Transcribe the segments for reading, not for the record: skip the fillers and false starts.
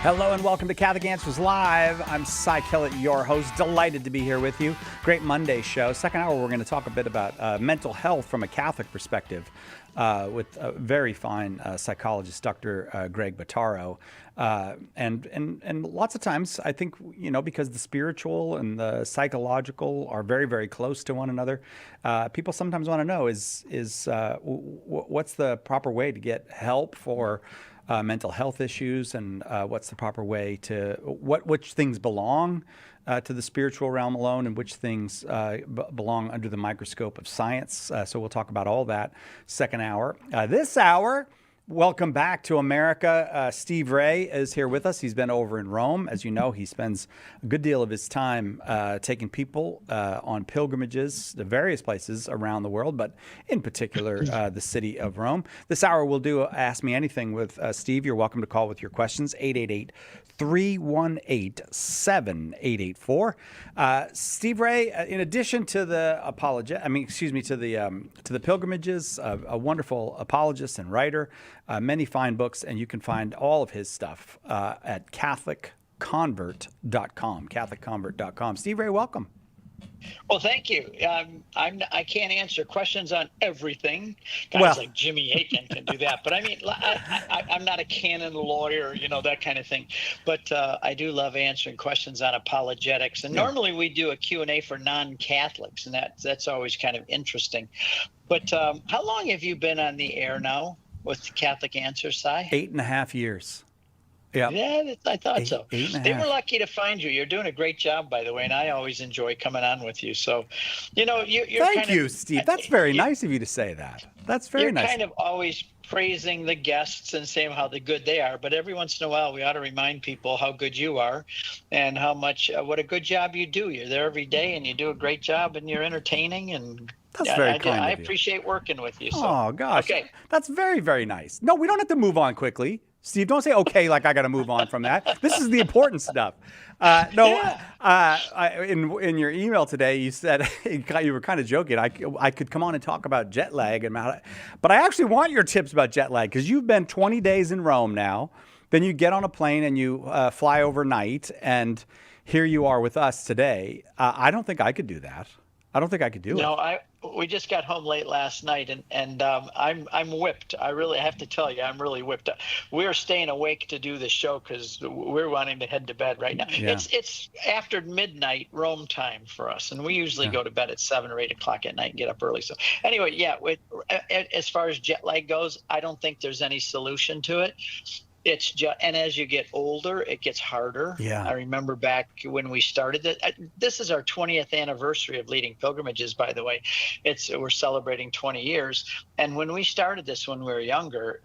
Hello and welcome to Catholic Answers Live. I'm Cy Kellett, your host. Delighted to be here with you. Great Monday show. Second hour, we're going to talk a bit about mental health from a Catholic perspective with a very fine psychologist, Dr. Greg Bottaro. And lots of times, I think, because the spiritual and the psychological are very, very close to one another, people sometimes want to know what's the proper way to get help for mental health issues, and what's the proper way to which things belong to the spiritual realm alone, and which things belong under the microscope of science. So we'll talk about all that second hour. This hour, welcome back to America. Steve Ray is here with us. He's been over in Rome. As you know, he spends a good deal of his time taking people on pilgrimages to various places around the world, but in particular, the city of Rome. This hour, we'll do Ask Me Anything with Steve. You're welcome to call with your questions, 888-318-7884. Steve Ray, in addition to the to the pilgrimages, a wonderful apologist and writer, many fine books, and you can find all of his stuff at CatholicConvert.com. CatholicConvert.com. Steve Ray, welcome. Well, thank you. I can't answer questions on everything. Guys like Jimmy Akin can do that. But I mean, I'm not a canon lawyer, that kind of thing. But I do love answering questions on apologetics. And normally we do a Q&A for non-Catholics, and that's always kind of interesting. But how long have you been on the air now with Catholic Answers, Cy? 8.5 years. Yeah, I thought so. They were half. lucky to find you. You're doing a great job, by the way, and I always enjoy coming on with you. So, you're Thank you, Steve. That's very nice of you to say that. That's very nice. You're kind of always praising the guests and saying how good they are, but every once in a while we ought to remind people how good you are and how much what a good job you do. You're there every day and you do a great job and you're entertaining, and that's very kind of you. I appreciate working with you. So. Oh gosh, okay. That's very, very nice. No, we don't have to move on quickly. Steve, don't say okay like I got to move on from that. This is the important stuff. In your email today, you said you were kind of joking. I could come on and talk about jet lag, but I actually want your tips about jet lag, because you've been 20 days in Rome now. Then you get on a plane and you fly overnight, and here you are with us today. I don't think I could do that. I don't think I could do it. No, we just got home late last night, and I'm whipped. I really have to tell you, I'm really whipped. We're staying awake to do the show because we're wanting to head to bed right now. Yeah. It's after midnight Rome time for us, and we usually go to bed at 7 or 8 o'clock at night and get up early. So anyway, as far as jet lag goes, I don't think there's any solution to it. It's just, and as you get older, it gets harder. Yeah. I remember back when we started it. This is our 20th anniversary of leading pilgrimages, by the way. We're celebrating 20 years. And when we started this when we were younger,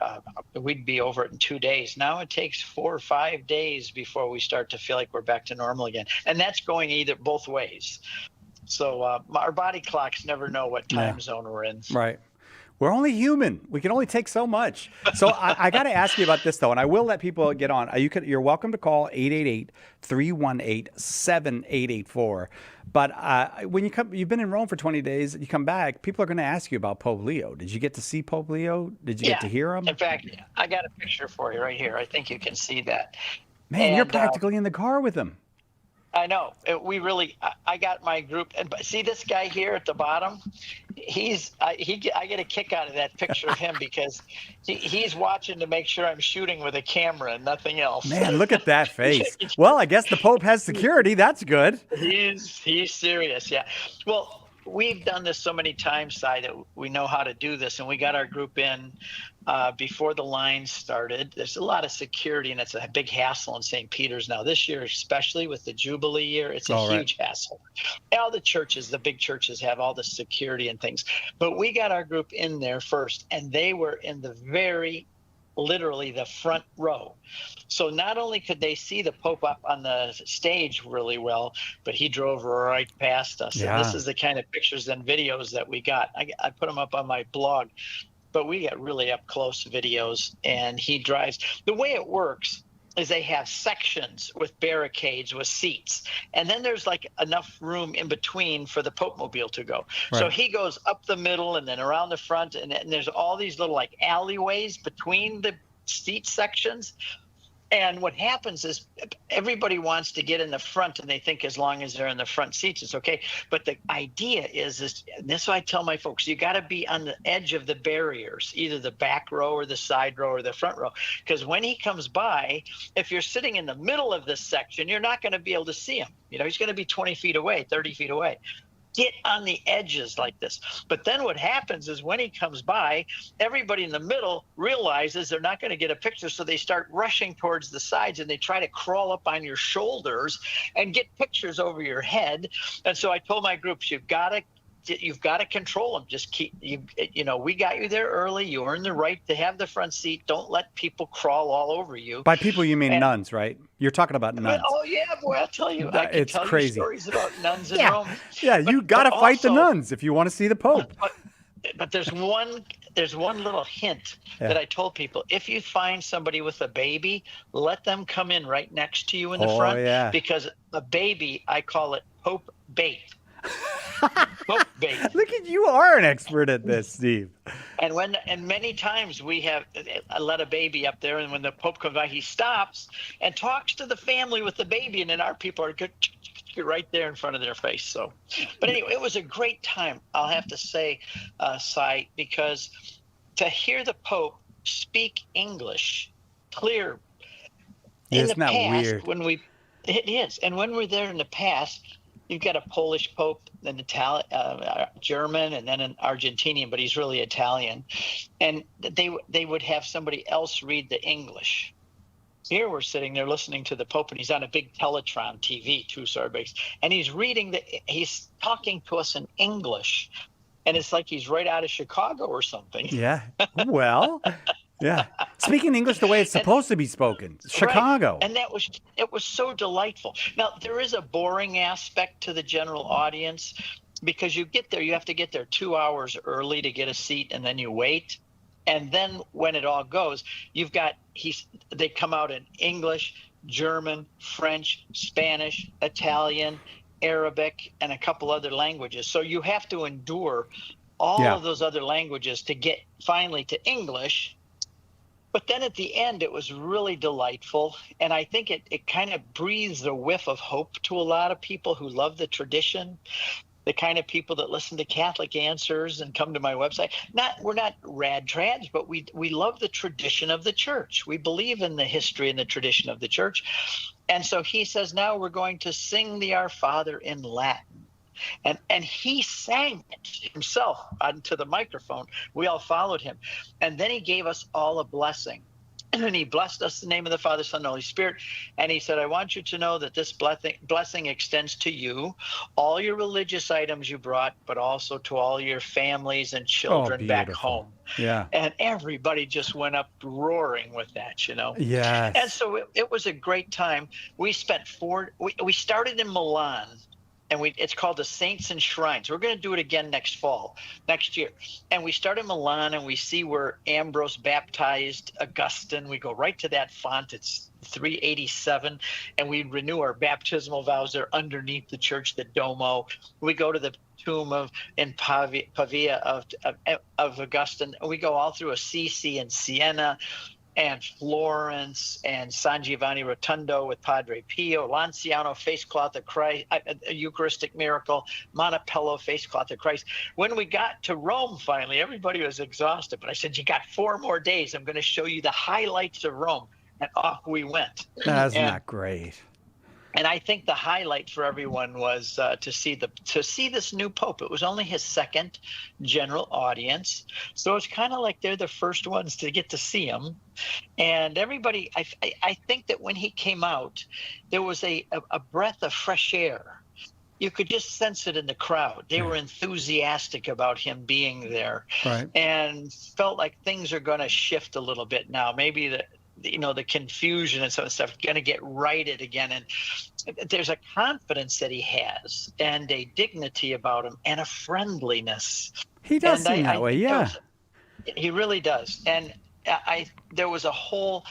we'd be over it in 2 days. Now it takes 4 or 5 days before we start to feel like we're back to normal again. And that's going both ways. So our body clocks never know what time zone we're in. Right. We're only human. We can only take so much. So I got to ask you about this, though, and I will let people get on. You're welcome to call 888-318-7884. But when you've been in Rome for 20 days, you come back, people are going to ask you about Pope Leo. Did you get to see Pope Leo? Did you get to hear him? In fact, I got a picture for you right here. I think you can see that. Man, you're practically in the car with him. I know. I got my group, and see this guy here at the bottom. I get a kick out of that picture of him because he's watching to make sure I'm shooting with a camera and nothing else. Man, look at that face. Well, I guess the Pope has security. That's good. He's serious. Yeah. Well, we've done this so many times, Cy, that we know how to do this, and we got our group in before the line started. There's a lot of security, and it's a big hassle in St. Peter's now. This year, especially with the Jubilee year, it's a huge hassle. All the churches, the big churches, have all the security and things. But we got our group in there first, and they were in the literally the front row. So not only could they see the Pope up on the stage really well, but he drove right past us. Yeah. And this is the kind of pictures and videos that we got. I put them up on my blog, but we got really up close videos, and he drives. The way it works is they have sections with barricades with seats, and then there's like enough room in between for the Pope Mobile to go. Right. So he goes up the middle and then around the front, and there's all these little like alleyways between the seat sections. And what happens is everybody wants to get in the front, and they think as long as they're in the front seats, it's okay. But the idea is and this is what I tell my folks, you got to be on the edge of the barriers, either the back row or the side row or the front row. Because when he comes by, if you're sitting in the middle of this section, you're not going to be able to see him. He's going to be 20 feet away, 30 feet away. Get on the edges like this. But then what happens is when he comes by, everybody in the middle realizes they're not going to get a picture, so they start rushing towards the sides, and they try to crawl up on your shoulders and get pictures over your head. And so I told my groups, you've got to control them. Just keep we got you there early. You earned the right to have the front seat. Don't let people crawl all over you. By people, you mean nuns, right? You're talking about nuns. Oh yeah, boy, I'll tell you. I can It's tell crazy. you stories about nuns in Rome. Yeah, you got to fight the also- nuns if you want to see the Pope. But there's one little hint that I told people. If you find somebody with a baby, let them come in right next to you in the front. Yeah. Because a baby, I call it Pope bait. Pope bait. Look at you are an expert at this, Steve. And many times we have let a baby up there, and when the Pope comes by, he stops and talks to the family with the baby, and then our people are good right there in front of their face. So, but anyway, it was a great time, I'll have to say, Cy, because to hear the Pope speak English clear in Isn't the that past, weird? it is, and when we're there in the past, you've got a Polish Pope, an Italian, German, and then an Argentinian, but he's really Italian. And they would have somebody else read the English. Here we're sitting there listening to the Pope, and he's on a big Teletron TV, and he's talking to us in English, and it's like he's right out of Chicago or something. Yeah. Well, yeah. Speaking English the way it's supposed to be spoken. Chicago. Right. And it was so delightful. Now, there is a boring aspect to the general audience because you have to get there 2 hours early to get a seat, and then you wait. And then when it all goes, they come out in English, German, French, Spanish, Italian, Arabic, and a couple other languages. So you have to endure all of those other languages to get finally to English. But then at the end, it was really delightful. And I think it kind of breathes a whiff of hope to a lot of people who love the tradition, the kind of people that listen to Catholic Answers and come to my website. We're not rad trads, but we love the tradition of the church. We believe in the history and the tradition of the church. And so he says, now we're going to sing the Our Father in Latin. And he sang it himself onto the microphone. We all followed him. And then he gave us all a blessing. And he blessed us in the name of the Father, Son, and Holy Spirit. And he said, I want you to know that this blessing extends to you, all your religious items you brought, but also to all your families and children back home. Yeah. And everybody just went up roaring with that, Yes. And so it was a great time. We spent we started in Milan. And it's called the Saints and Shrines. We're going to do it again next year. And we start in Milan, and we see where Ambrose baptized Augustine. We go right to that font. It's 387, and we renew our baptismal vows there underneath the church, the Duomo. We go to the tomb in Pavia of Augustine. And we go all through Assisi and Siena and Florence and San Giovanni Rotondo with Padre Pio, Lanciano, face cloth of Christ, a Eucharistic miracle, Montepello, face cloth of Christ. When we got to Rome, finally, everybody was exhausted. But I said, you got 4 more days. I'm going to show you the highlights of Rome. And off we went. That's not great. And I think the highlight for everyone was to see this new Pope. It was only his second general audience, so it's kind of like they're the first ones to get to see him. And everybody, I think that when he came out, there was a breath of fresh air. You could just sense it in the crowd. They were enthusiastic about him being there, right, and felt like things are going to shift a little bit now. Maybe the confusion and some stuff going to get righted again. And there's a confidence that he has, and a dignity about him, and a friendliness. He does seem that way, yeah. He really does. And there was a whole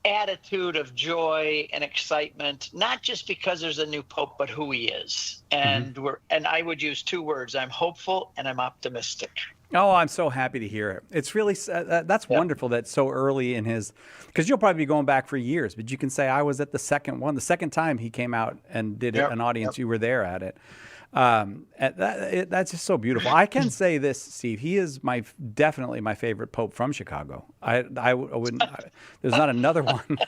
attitude of joy and excitement, not just because there's a new pope, but who he is. And and I would use two words: I'm hopeful and I'm optimistic. Oh, I'm so happy to hear it. It's really, that's wonderful that so early in his, because you'll probably be going back for years, but you can say I was at the second time he came out and did an audience, you were there at it. That's just so beautiful. I can say this, Steve, he is definitely my favorite pope from Chicago. I wouldn't, there's not another one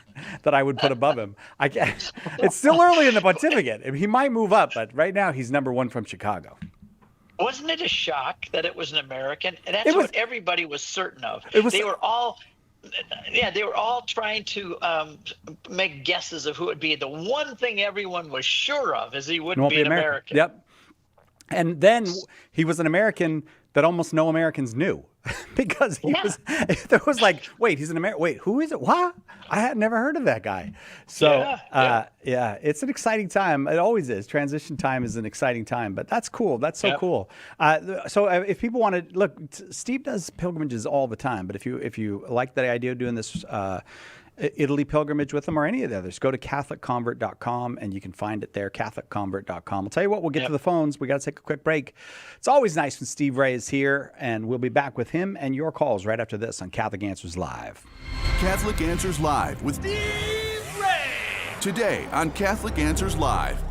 that I would put above him. It's still early in the pontificate. He might move up, but right now he's number one from Chicago. Wasn't it a shock that it was an American? And that's what everybody was certain of. They were all trying to make guesses of who it would be. The one thing everyone was sure of is he wouldn't be an American. Yep. And then he was an American that almost no Americans knew because there was like, wait, he's an American. Wait, who is it? What? I had never heard of that guy. So, it's an exciting time. It always is. Transition time is an exciting time, but that's cool. That's so cool. So if people want to look, Steve does pilgrimages all the time, but if you like the idea of doing this, Italy pilgrimage with them or any of the others, go to CatholicConvert.com and you can find it there, CatholicConvert.com. I'll tell you what, we'll get to the phones. We got to take a quick break. It's always nice when Steve Ray is here, and we'll be back with him and your calls right after this on Catholic Answers Live. Catholic Answers Live with Steve Ray. Today on Catholic Answers Live.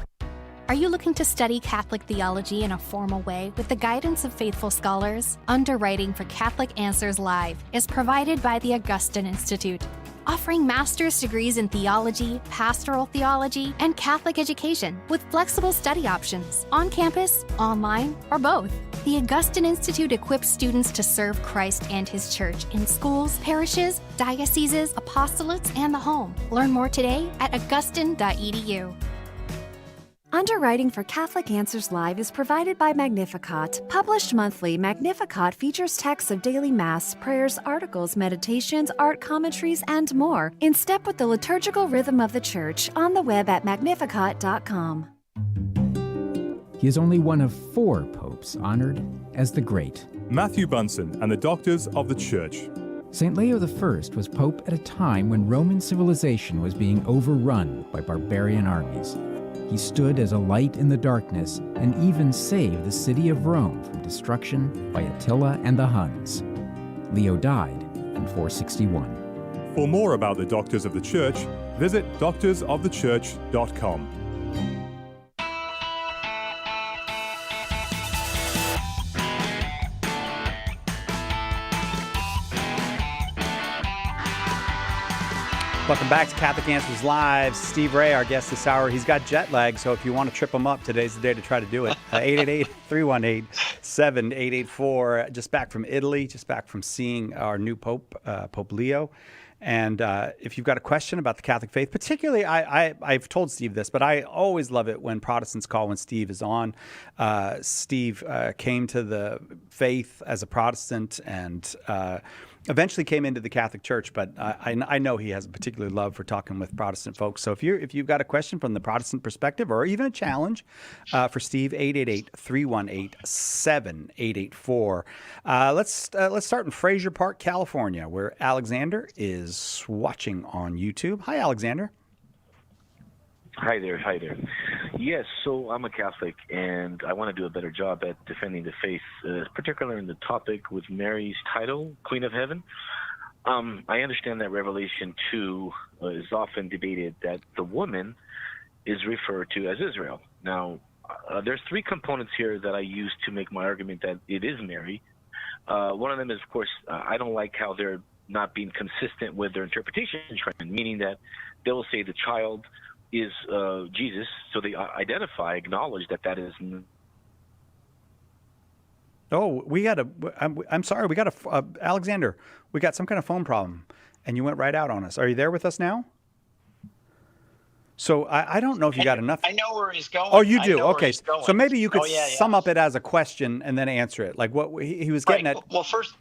Are you looking to study Catholic theology in a formal way with the guidance of faithful scholars? Underwriting for Catholic Answers Live is provided by the Augustine Institute, offering master's degrees in theology, pastoral theology, and Catholic education with flexible study options on campus, online, or both. The Augustine Institute equips students to serve Christ and His Church in schools, parishes, dioceses, apostolates, and the home. Learn more today at augustine.edu. Underwriting for Catholic Answers Live is provided by Magnificat. Published monthly, Magnificat features texts of daily Mass, prayers, articles, meditations, art commentaries, and more, in step with the liturgical rhythm of the Church, on the web at magnificat.com. He is only one of 4 popes honored as the Great. Matthew Bunsen and the Doctors of the Church. St. Leo I was pope at a time when Roman civilization was being overrun by barbarian armies. He stood as a light in the darkness and even saved the city of Rome from destruction by Attila and the Huns. Leo died in 461. For more about the Doctors of the Church, visit doctorsofthechurch.com. Welcome back to Catholic Answers Live. Steve Ray, our guest this hour. He's got jet lag, so if you want to trip him up, today's the day to try to do it. 888-318-7884. Just back from Italy, just back from seeing our new Pope, Pope Leo. And if you've got a question about the Catholic faith, particularly, I've told Steve this, but I always love it when Protestants call when Steve is on. Steve came to the faith as a Protestant and eventually came into the Catholic Church, but I know he has a particular love for talking with Protestant folks. So if you've got a question from the Protestant perspective or even a challenge for Steve, 888-318-7884. Let's start in Fraser Park, California, where Alexander is watching on YouTube. Hi, Alexander. Hi there. Yes, so I'm a Catholic, and I want to do a better job at defending the faith, particularly in the topic with Mary's title, Queen of Heaven. I understand that Revelation 2 is often debated that the woman is referred to as Israel. Now, there's 3 components here that I use to make my argument that it is Mary. One of them is, of course, I don't like how they're not being consistent with their interpretation trend, meaning that they will say the child is Jesus, so they acknowledge that is. Oh, I'm sorry, we got Alexander, we got some kind of phone problem, and you went right out on us. Are you there with us now? So I don't know if you got enough. I know where he's going. Oh, you do? Okay, so maybe you could sum up it as a question and then answer it, like what he was getting at. Well, first,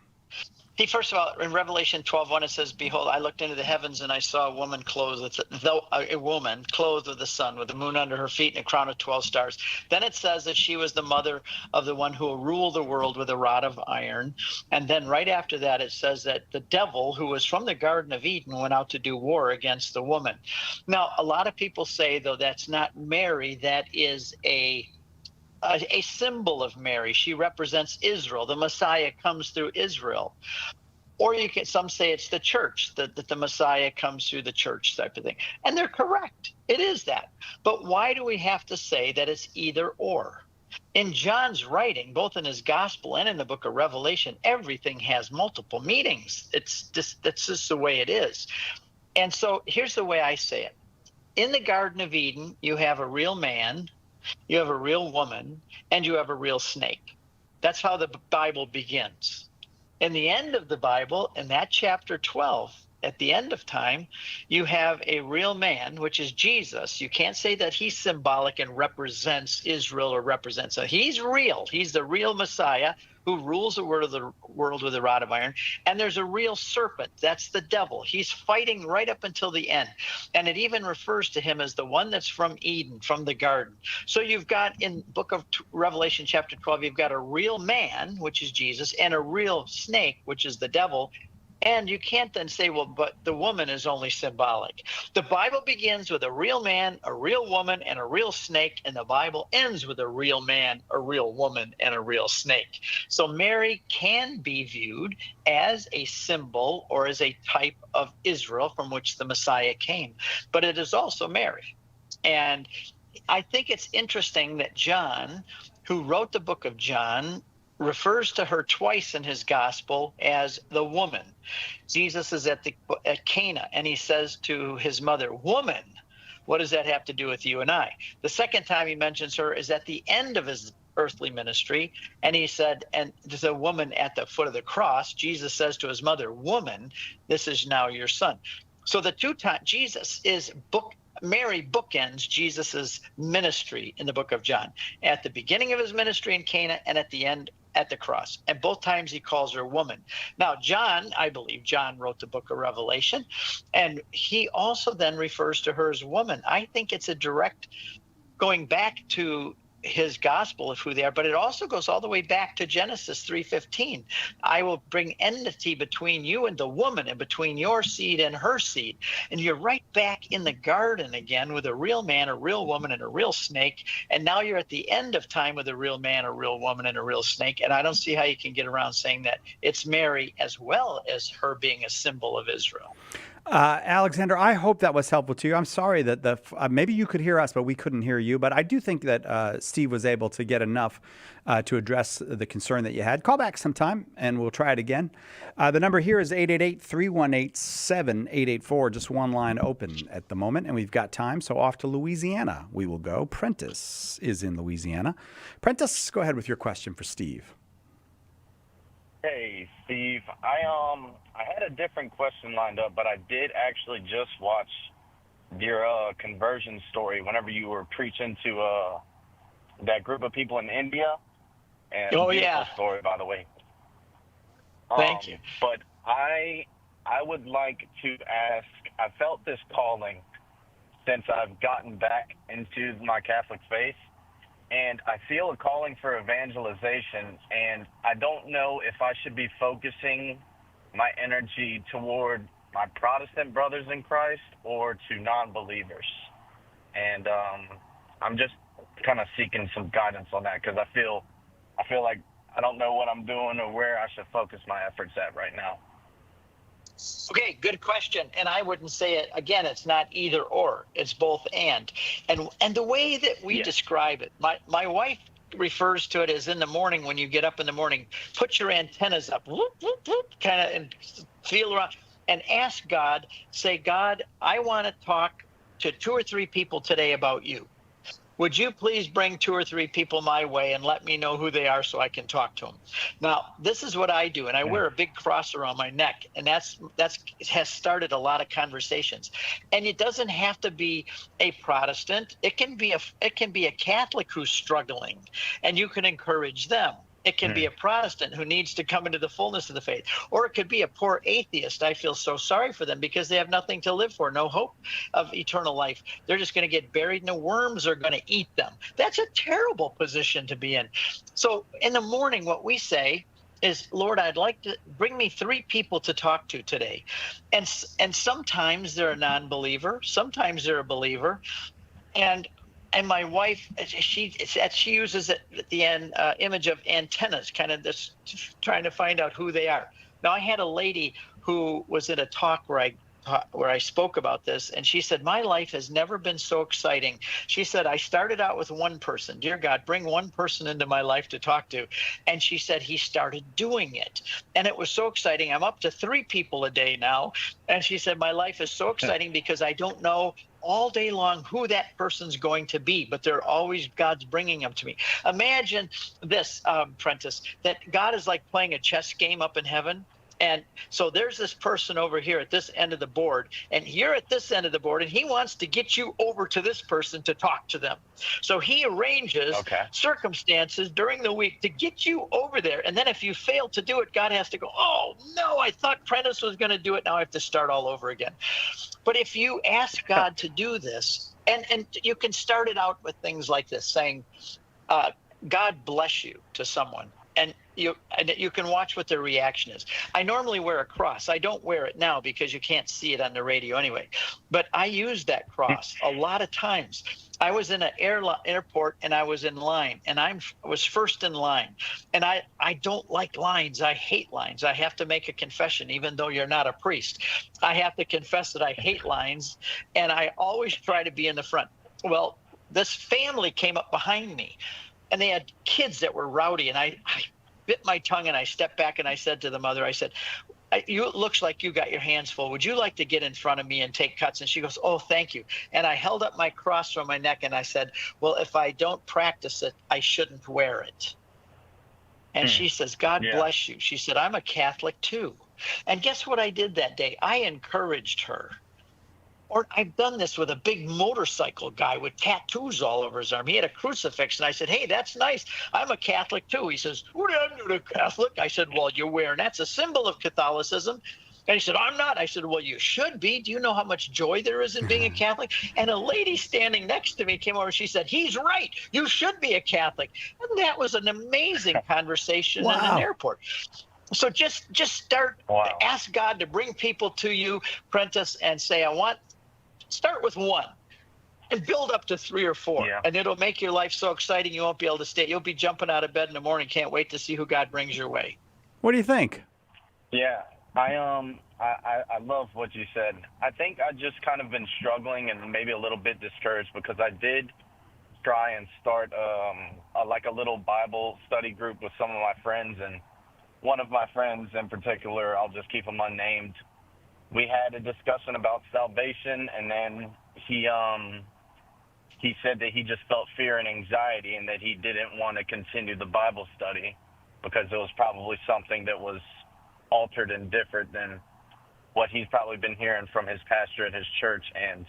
First of all, in Revelation 12:1, it says, "Behold, I looked into the heavens and I saw a woman clothed with the sun, with the moon under her feet and a crown of 12 stars." Then it says that she was the mother of the one who will rule the world with a rod of iron. And then right after that, it says that the devil, who was from the Garden of Eden, went out to do war against the woman. Now, a lot of people say, though, that's not Mary. That is a symbol of Mary. She represents Israel. The Messiah comes through Israel. Or some say it's the church, that the Messiah comes through the church type of thing. And they're correct. It is that. But why do we have to say that it's either or? In John's writing, both in his gospel and in the book of Revelation, everything has multiple meanings. That's just the way it is. And so here's the way I say it. In the Garden of Eden, you have a real man, you have a real woman, and you have a real snake. That's how the Bible begins. In the end of the Bible, in that chapter 12, at the end of time, you have a real man, which is Jesus. You can't say that he's symbolic and represents Israel or represents. So he's real. He's the real Messiah who rules the world with a rod of iron. And there's a real serpent. That's the devil. He's fighting right up until the end. And it even refers to him as the one that's from Eden, from the garden. So you've got in book of Revelation chapter 12, you've got a real man, which is Jesus, and a real snake, which is the devil. And you can't then say, well, but the woman is only symbolic. The Bible begins with a real man, a real woman, and a real snake, and the Bible ends with a real man, a real woman, and a real snake. So Mary can be viewed as a symbol or as a type of Israel from which the Messiah came, but it is also Mary. And I think it's interesting that John, who wrote the book of John, refers to her twice in his gospel as the woman. Jesus is at Cana, and he says to his mother, "Woman, what does that have to do with you and I?" The second time he mentions her is at the end of his earthly ministry, and he said, and there's a woman at the foot of the cross. Jesus says to his mother, "Woman, this is now your son." So the two times Mary bookends Jesus's ministry in the book of John, at the beginning of his ministry in Cana and at the end at the cross. And both times he calls her woman. Now, I believe John wrote the book of Revelation, and he also then refers to her as woman. I think it's a direct going back to his gospel of who they are, but it also goes all the way back to Genesis 3:15. "I will bring enmity between you and the woman, and between your seed and her seed." And you're right back in the garden again with a real man, a real woman, and a real snake. And now you're at the end of time with a real man, a real woman, and a real snake. And I don't see how you can get around saying that it's Mary as well as her being a symbol of Israel. Alexander, I hope that was helpful to you. I'm sorry that maybe you could hear us, but we couldn't hear you. But I do think that Steve was able to get enough to address the concern that you had. Call back sometime, and we'll try it again. The number here is 888-318-7884. Just one line open at the moment, and we've got time. So off to Louisiana we will go. Prentice is in Louisiana. Prentice, go ahead with your question for Steve. Hey, Steve. I had a different question lined up, but I did actually just watch your conversion story whenever you were preaching to that group of people in India. And beautiful story, by the way. Thank you. But I would like to ask, I felt this calling since I've gotten back into my Catholic faith. And I feel a calling for evangelization, and I don't know if I should be focusing my energy toward my Protestant brothers in Christ or to non-believers. And I'm just kind of seeking some guidance on that, because I feel like I don't know what I'm doing or where I should focus my efforts at right now. Okay, good question. And I wouldn't say it again, it's not either or, it's both and the way that we describe it, my wife refers to it as in the morning, when you get up in the morning, put your antennas up, kind of, and feel around and ask God, say, "God, I want to talk to 2 or 3 people today about you. Would you please bring 2 or 3 people my way and let me know who they are so I can talk to them?" Now, this is what I do, and I wear a big cross around my neck, and that's has started a lot of conversations. And it doesn't have to be a Protestant. It can be a Catholic who's struggling, and you can encourage them. It can be a Protestant who needs to come into the fullness of the faith. Or it could be a poor atheist. I feel so sorry for them because they have nothing to live for, no hope of eternal life. They're just going to get buried and the worms are going to eat them. That's a terrible position to be in. So in the morning, what we say is, Lord, I'd like to bring me 3 people to talk to today. And sometimes they're a non-believer. Sometimes they're a believer. And my wife, she uses it at the end, image of antennas, kind of just trying to find out who they are. Now, I had a lady who was in a talk where I spoke about this, and she said, my life has never been so exciting. She said, I started out with one person. Dear God, bring one person into my life to talk to. And she said he started doing it. And it was so exciting. I'm up to 3 people a day now. And she said, my life is so exciting because I don't know all day long who that person's going to be, but they're always, God's bringing them to me. Imagine this, Prentice, that God is like playing a chess game up in heaven. And so there's this person over here at this end of the board, and you're at this end of the board, and he wants to get you over to this person to talk to them. So he arranges circumstances during the week to get you over there. And then if you fail to do it, God has to go, oh, no, I thought Prentice was going to do it. Now I have to start all over again. But if you ask God to do this, and you can start it out with things like this, saying, God bless you to someone. And you can watch what their reaction is. I normally wear a cross. I don't wear it now because you can't see it on the radio anyway. But I use that cross a lot of times. I was in an airport and I was in line, and I was first in line. And I don't like lines. I hate lines. I have to make a confession, even though you're not a priest. I have to confess that I hate lines, and I always try to be in the front. Well, this family came up behind me, and they had kids that were rowdy, and I bit my tongue and I stepped back and I said to the mother, I said, it looks like you got your hands full. Would you like to get in front of me and take cuts? And she goes, oh, thank you. And I held up my cross from my neck and I said, well, if I don't practice it, I shouldn't wear it. And she says, God bless you. She said, I'm a Catholic too. And guess what I did that day? I encouraged her. Or I've done this with a big motorcycle guy with tattoos all over his arm. He had a crucifix, and I said, hey, that's nice. I'm a Catholic too. He says, what are you doing, Catholic? I said, well, you're wearing, that's a symbol of Catholicism. And he said, I'm not. I said, well, you should be. Do you know how much joy there is in being a Catholic? And a lady standing next to me came over. She said, he's right. You should be a Catholic. And that was an amazing conversation in an airport. So just start, ask God to bring people to you, Prentice, and say, start with 1 and build up to 3 or 4. And it'll make your life so exciting you won't be able to stay. You'll be jumping out of bed in the morning. Can't wait to see who God brings your way. What do you think? Yeah, I love what you said. I think I just kind of been struggling and maybe a little bit discouraged because I did try and start like a little Bible study group with some of my friends. And one of my friends in particular, I'll just keep him unnamed, we had a discussion about salvation, and then he said that he just felt fear and anxiety and that he didn't want to continue the Bible study because it was probably something that was altered and different than what he's probably been hearing from his pastor at his church. And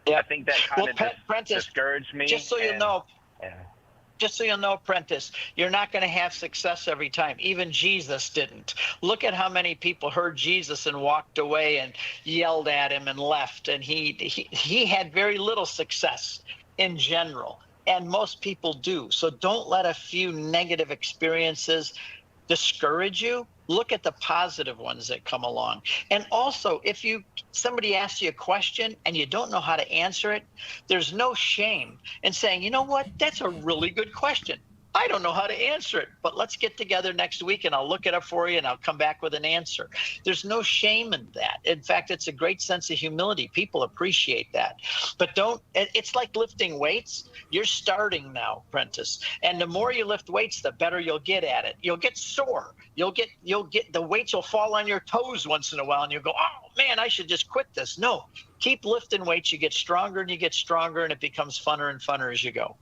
I think that kind of discouraged me. Just so you know, just so you'll know, Prentice, you're not going to have success every time. Even Jesus didn't. Look at how many people heard Jesus and walked away and yelled at him and left. And he had very little success in general. And most people do. So don't let a few negative experiences discourage you. Look at the positive ones that come along. And also, if somebody asks you a question and you don't know how to answer it, there's no shame in saying, you know what, that's a really good question. I don't know how to answer it, but let's get together next week and I'll look it up for you and I'll come back with an answer. There's no shame in that. In fact, it's a great sense of humility. People appreciate that. But it's like lifting weights. You're starting now, Prentice. And the more you lift weights, the better you'll get at it. You'll get sore. You'll get the weights will fall on your toes once in a while and you'll go, oh man, I should just quit this. No, keep lifting weights. You get stronger and you get stronger, and it becomes funner and funner as you go.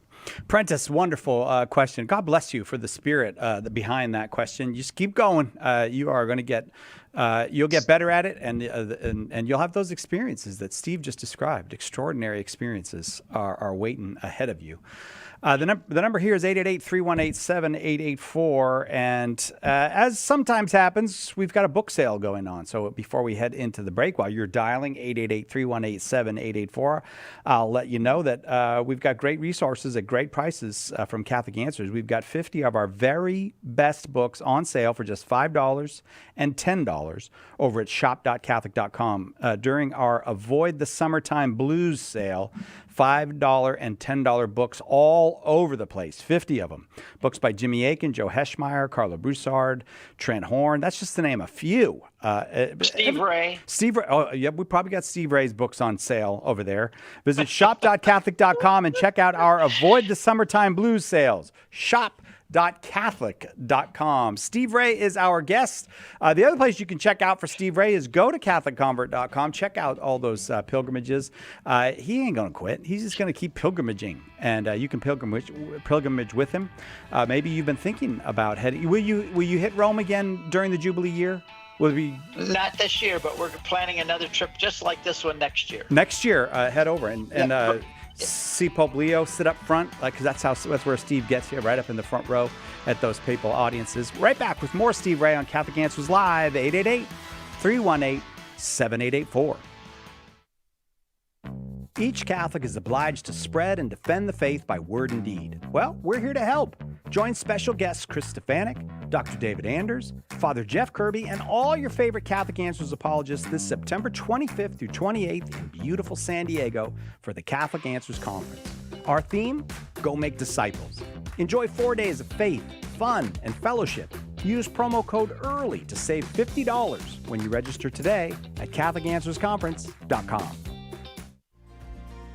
Prentice, wonderful question. God bless you for the spirit behind that question. Just keep going. You are going to get, you'll get better at it, and you'll have those experiences that Steve just described. Extraordinary experiences are waiting ahead of you. The number here is 888-318-7884. And as sometimes happens, we've got a book sale going on. So before we head into the break, while you're dialing 888-318-7884, I'll let you know that we've got great resources at great prices from Catholic Answers. We've got 50 of our very best books on sale for just $5 and $10 over at shop.catholic.com. During our Avoid the Summertime Blues sale, $5 and $10 books all over the place, 50 of them. Books by Jimmy Akin, Joe Heschmeyer, Carla Broussard, Trent Horn. That's just to name a few. Steve Ray. Steve Ray. Oh, yeah, we probably got Steve Ray's books on sale over there. Visit shop.catholic.com and check out our Avoid the Summertime Blues sales. Shop.catholic.com. Steve Ray is our guest. The other place you can check out for Steve Ray is go to CatholicConvert.com. Check out all those pilgrimages. He ain't going to quit. He's just going to keep pilgrimaging, and you can pilgrimage with him. Maybe you've been thinking about heading. Will you hit Rome again during the Jubilee year? Will we? Not this year, but we're planning another trip just like this one next year. Next year, head over and see Pope Leo sit up front, because that's where Steve gets here, right up in the front row at those papal audiences. Right back with more Steve Ray on Catholic Answers Live, 888-318-7884. Each Catholic is obliged to spread and defend the faith by word and deed. Well, we're here to help. Join special guests Chris Stefanik, Dr. David Anders, Father Jeff Kirby, and all your favorite Catholic Answers apologists this September 25th through 28th in beautiful San Diego for the Catholic Answers Conference. Our theme? Go make disciples. Enjoy 4 days of faith, fun, and fellowship. Use promo code EARLY to save $50 when you register today at CatholicAnswersConference.com.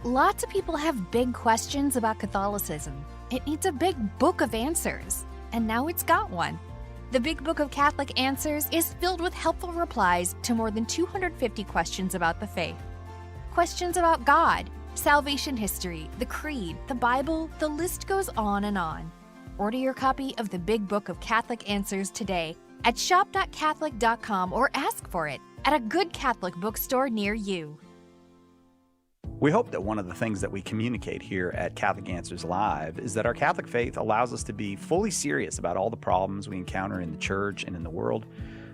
Lots of people have big questions about Catholicism. It needs a big book of answers, and now it's got one. The Big Book of Catholic Answers is filled with helpful replies to more than 250 questions about the faith. Questions about God, salvation history, the Creed, the Bible, the list goes on and on. Order your copy of the Big Book of Catholic Answers today at shop.catholic.com or ask for it at a good Catholic bookstore near you. We hope that one of the things that we communicate here at Catholic Answers Live is that our Catholic faith allows us to be fully serious about all the problems we encounter in the church and in the world,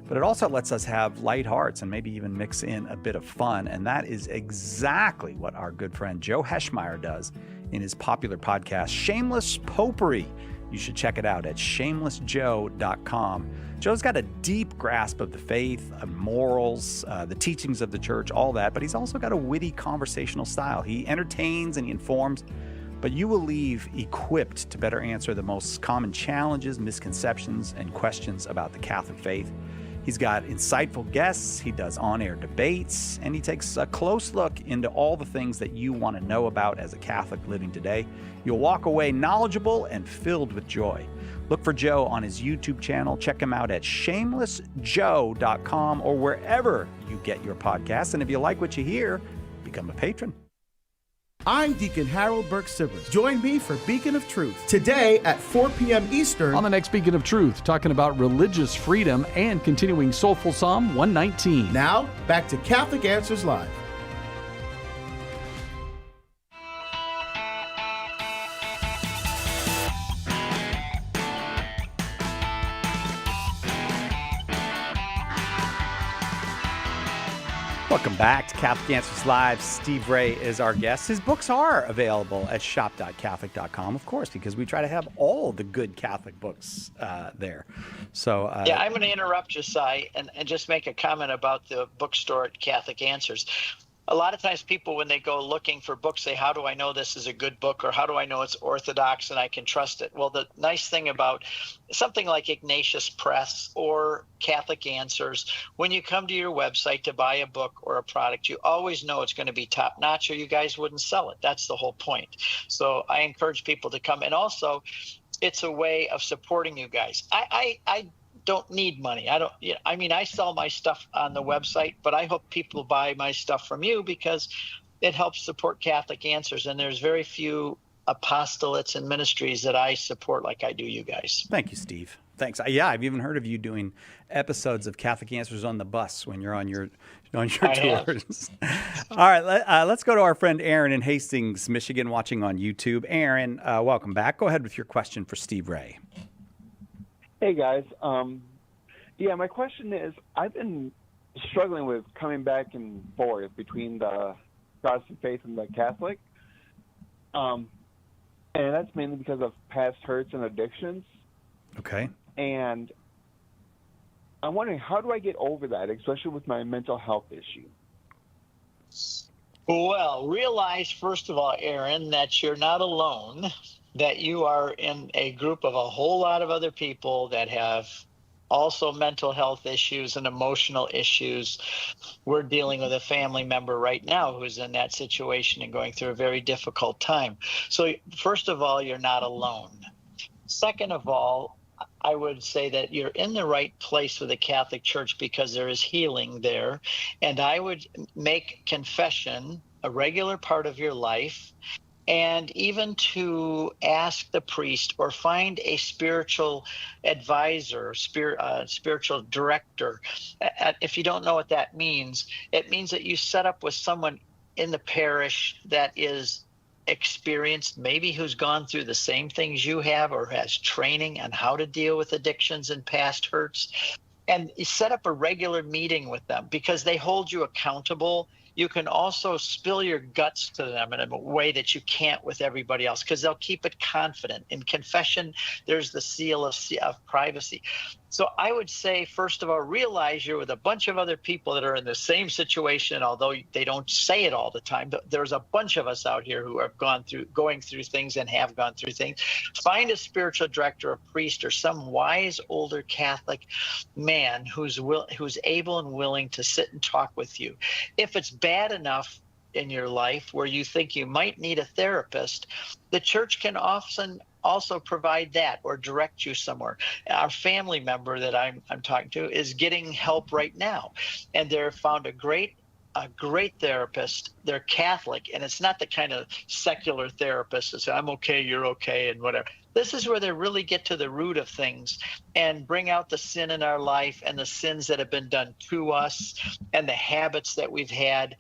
but it also lets us have light hearts and maybe even mix in a bit of fun, and that is exactly what our good friend Joe Heschmeyer does in his popular podcast, Shameless Popery. You should check it out at shamelessjoe.com. Joe's got a deep grasp of the faith, morals, the teachings of the church, all that, but he's also got a witty conversational style. He entertains and he informs, but you will leave equipped to better answer the most common challenges, misconceptions, and questions about the Catholic faith. He's got insightful guests, he does on-air debates, and he takes a close look into all the things that you want to know about as a Catholic living today. You'll walk away knowledgeable and filled with joy. Look for Joe on his YouTube channel. Check him out at shamelessjoe.com or wherever you get your podcasts. And if you like what you hear, become a patron. I'm Deacon Harold Burke-Sivers. Join me for Beacon of Truth today at 4 p.m. Eastern on the next Beacon of Truth, talking about religious freedom and continuing Soulful Psalm 119. Now, back to Catholic Answers Live. Welcome back to Catholic Answers Live. Steve Ray is our guest. His books are available at shop.catholic.com, of course, because we try to have all the good Catholic books there. So yeah, I'm going to interrupt you, Cy, and just make a comment about the bookstore at Catholic Answers. A lot of times people, when they go looking for books, say, how do I know this is a good book, or how do I know it's orthodox and I can trust it? Well, the nice thing about something like Ignatius Press or Catholic Answers, when you come to your website to buy a book or a product, you always know it's going to be top notch, or you guys wouldn't sell it. That's the whole point. So I encourage people to come. And also, it's a way of supporting you guys. I don't need money. I sell my stuff on the website, but I hope people buy my stuff from you because it helps support Catholic Answers. And there's very few apostolates and ministries that I support like I do you guys. Thank you, Steve. Thanks. Yeah, I've even heard of you doing episodes of Catholic Answers on the bus when you're on your tours. All right, let's go to our friend Aaron in Hastings, Michigan, watching on YouTube. Aaron, welcome back. Go ahead with your question for Steve Ray. Hey guys, my question is, I've been struggling with coming back and forth between the Protestant faith and the Catholic, and that's mainly because of past hurts and addictions. Okay. And I'm wondering, how do I get over that, especially with my mental health issue? Well, realize, first of all, Aaron, that you're not alone, that you are in a group of a whole lot of other people that have also mental health issues and emotional issues. We're dealing with a family member right now who's in that situation and going through a very difficult time. So first of all, you're not alone. Second of all, I would say that you're in the right place with the Catholic Church because there is healing there. And I would make confession a regular part of your life, and even to ask the priest or find a spiritual advisor, spiritual director. If you don't know what that means, it means that you set up with someone in the parish that is experienced, maybe who's gone through the same things you have or has training on how to deal with addictions and past hurts. And you set up a regular meeting with them because they hold you accountable. You can also spill your guts to them in a way that you can't with everybody else because they'll keep it confident. In confession, there's the seal of privacy. So I would say, first of all, realize you're with a bunch of other people that are in the same situation, although they don't say it all the time. But there's a bunch of us out here who have going through things and have gone through things. Find a spiritual director, a priest, or some wise older Catholic man who's able and willing to sit and talk with you. If it's bad enough in your life where you think you might need a therapist, the church can often also provide that or direct you somewhere. Our family member that I'm talking to is getting help right now, and they're found a great therapist. They're Catholic, and it's not the kind of secular therapist that says, I'm okay, you're okay, and whatever. This is where they really get to the root of things and bring out the sin in our life and the sins that have been done to us and the habits that we've had.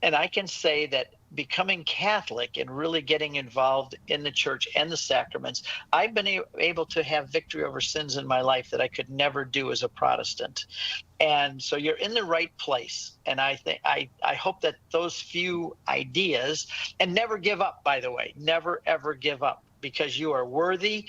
And I can say that becoming Catholic and really getting involved in the church and the sacraments, I've been able to have victory over sins in my life that I could never do as a Protestant. And so you're in the right place. And I think I hope that those few ideas, and never give up, by the way, never, ever give up, because you are worthy.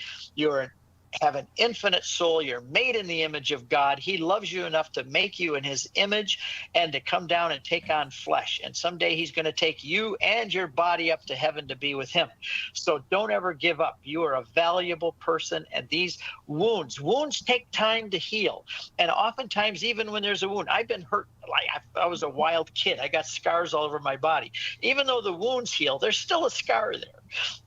Have an infinite soul. You're made in the image of God. He loves you enough to make you in his image and to come down and take on flesh. And someday he's going to take you and your body up to heaven to be with him. So don't ever give up. You are a valuable person. And these wounds take time to heal. And oftentimes, even when there's a wound, I've been hurt. Like I was a wild kid. I got scars all over my body. Even though the wounds heal, there's still a scar there.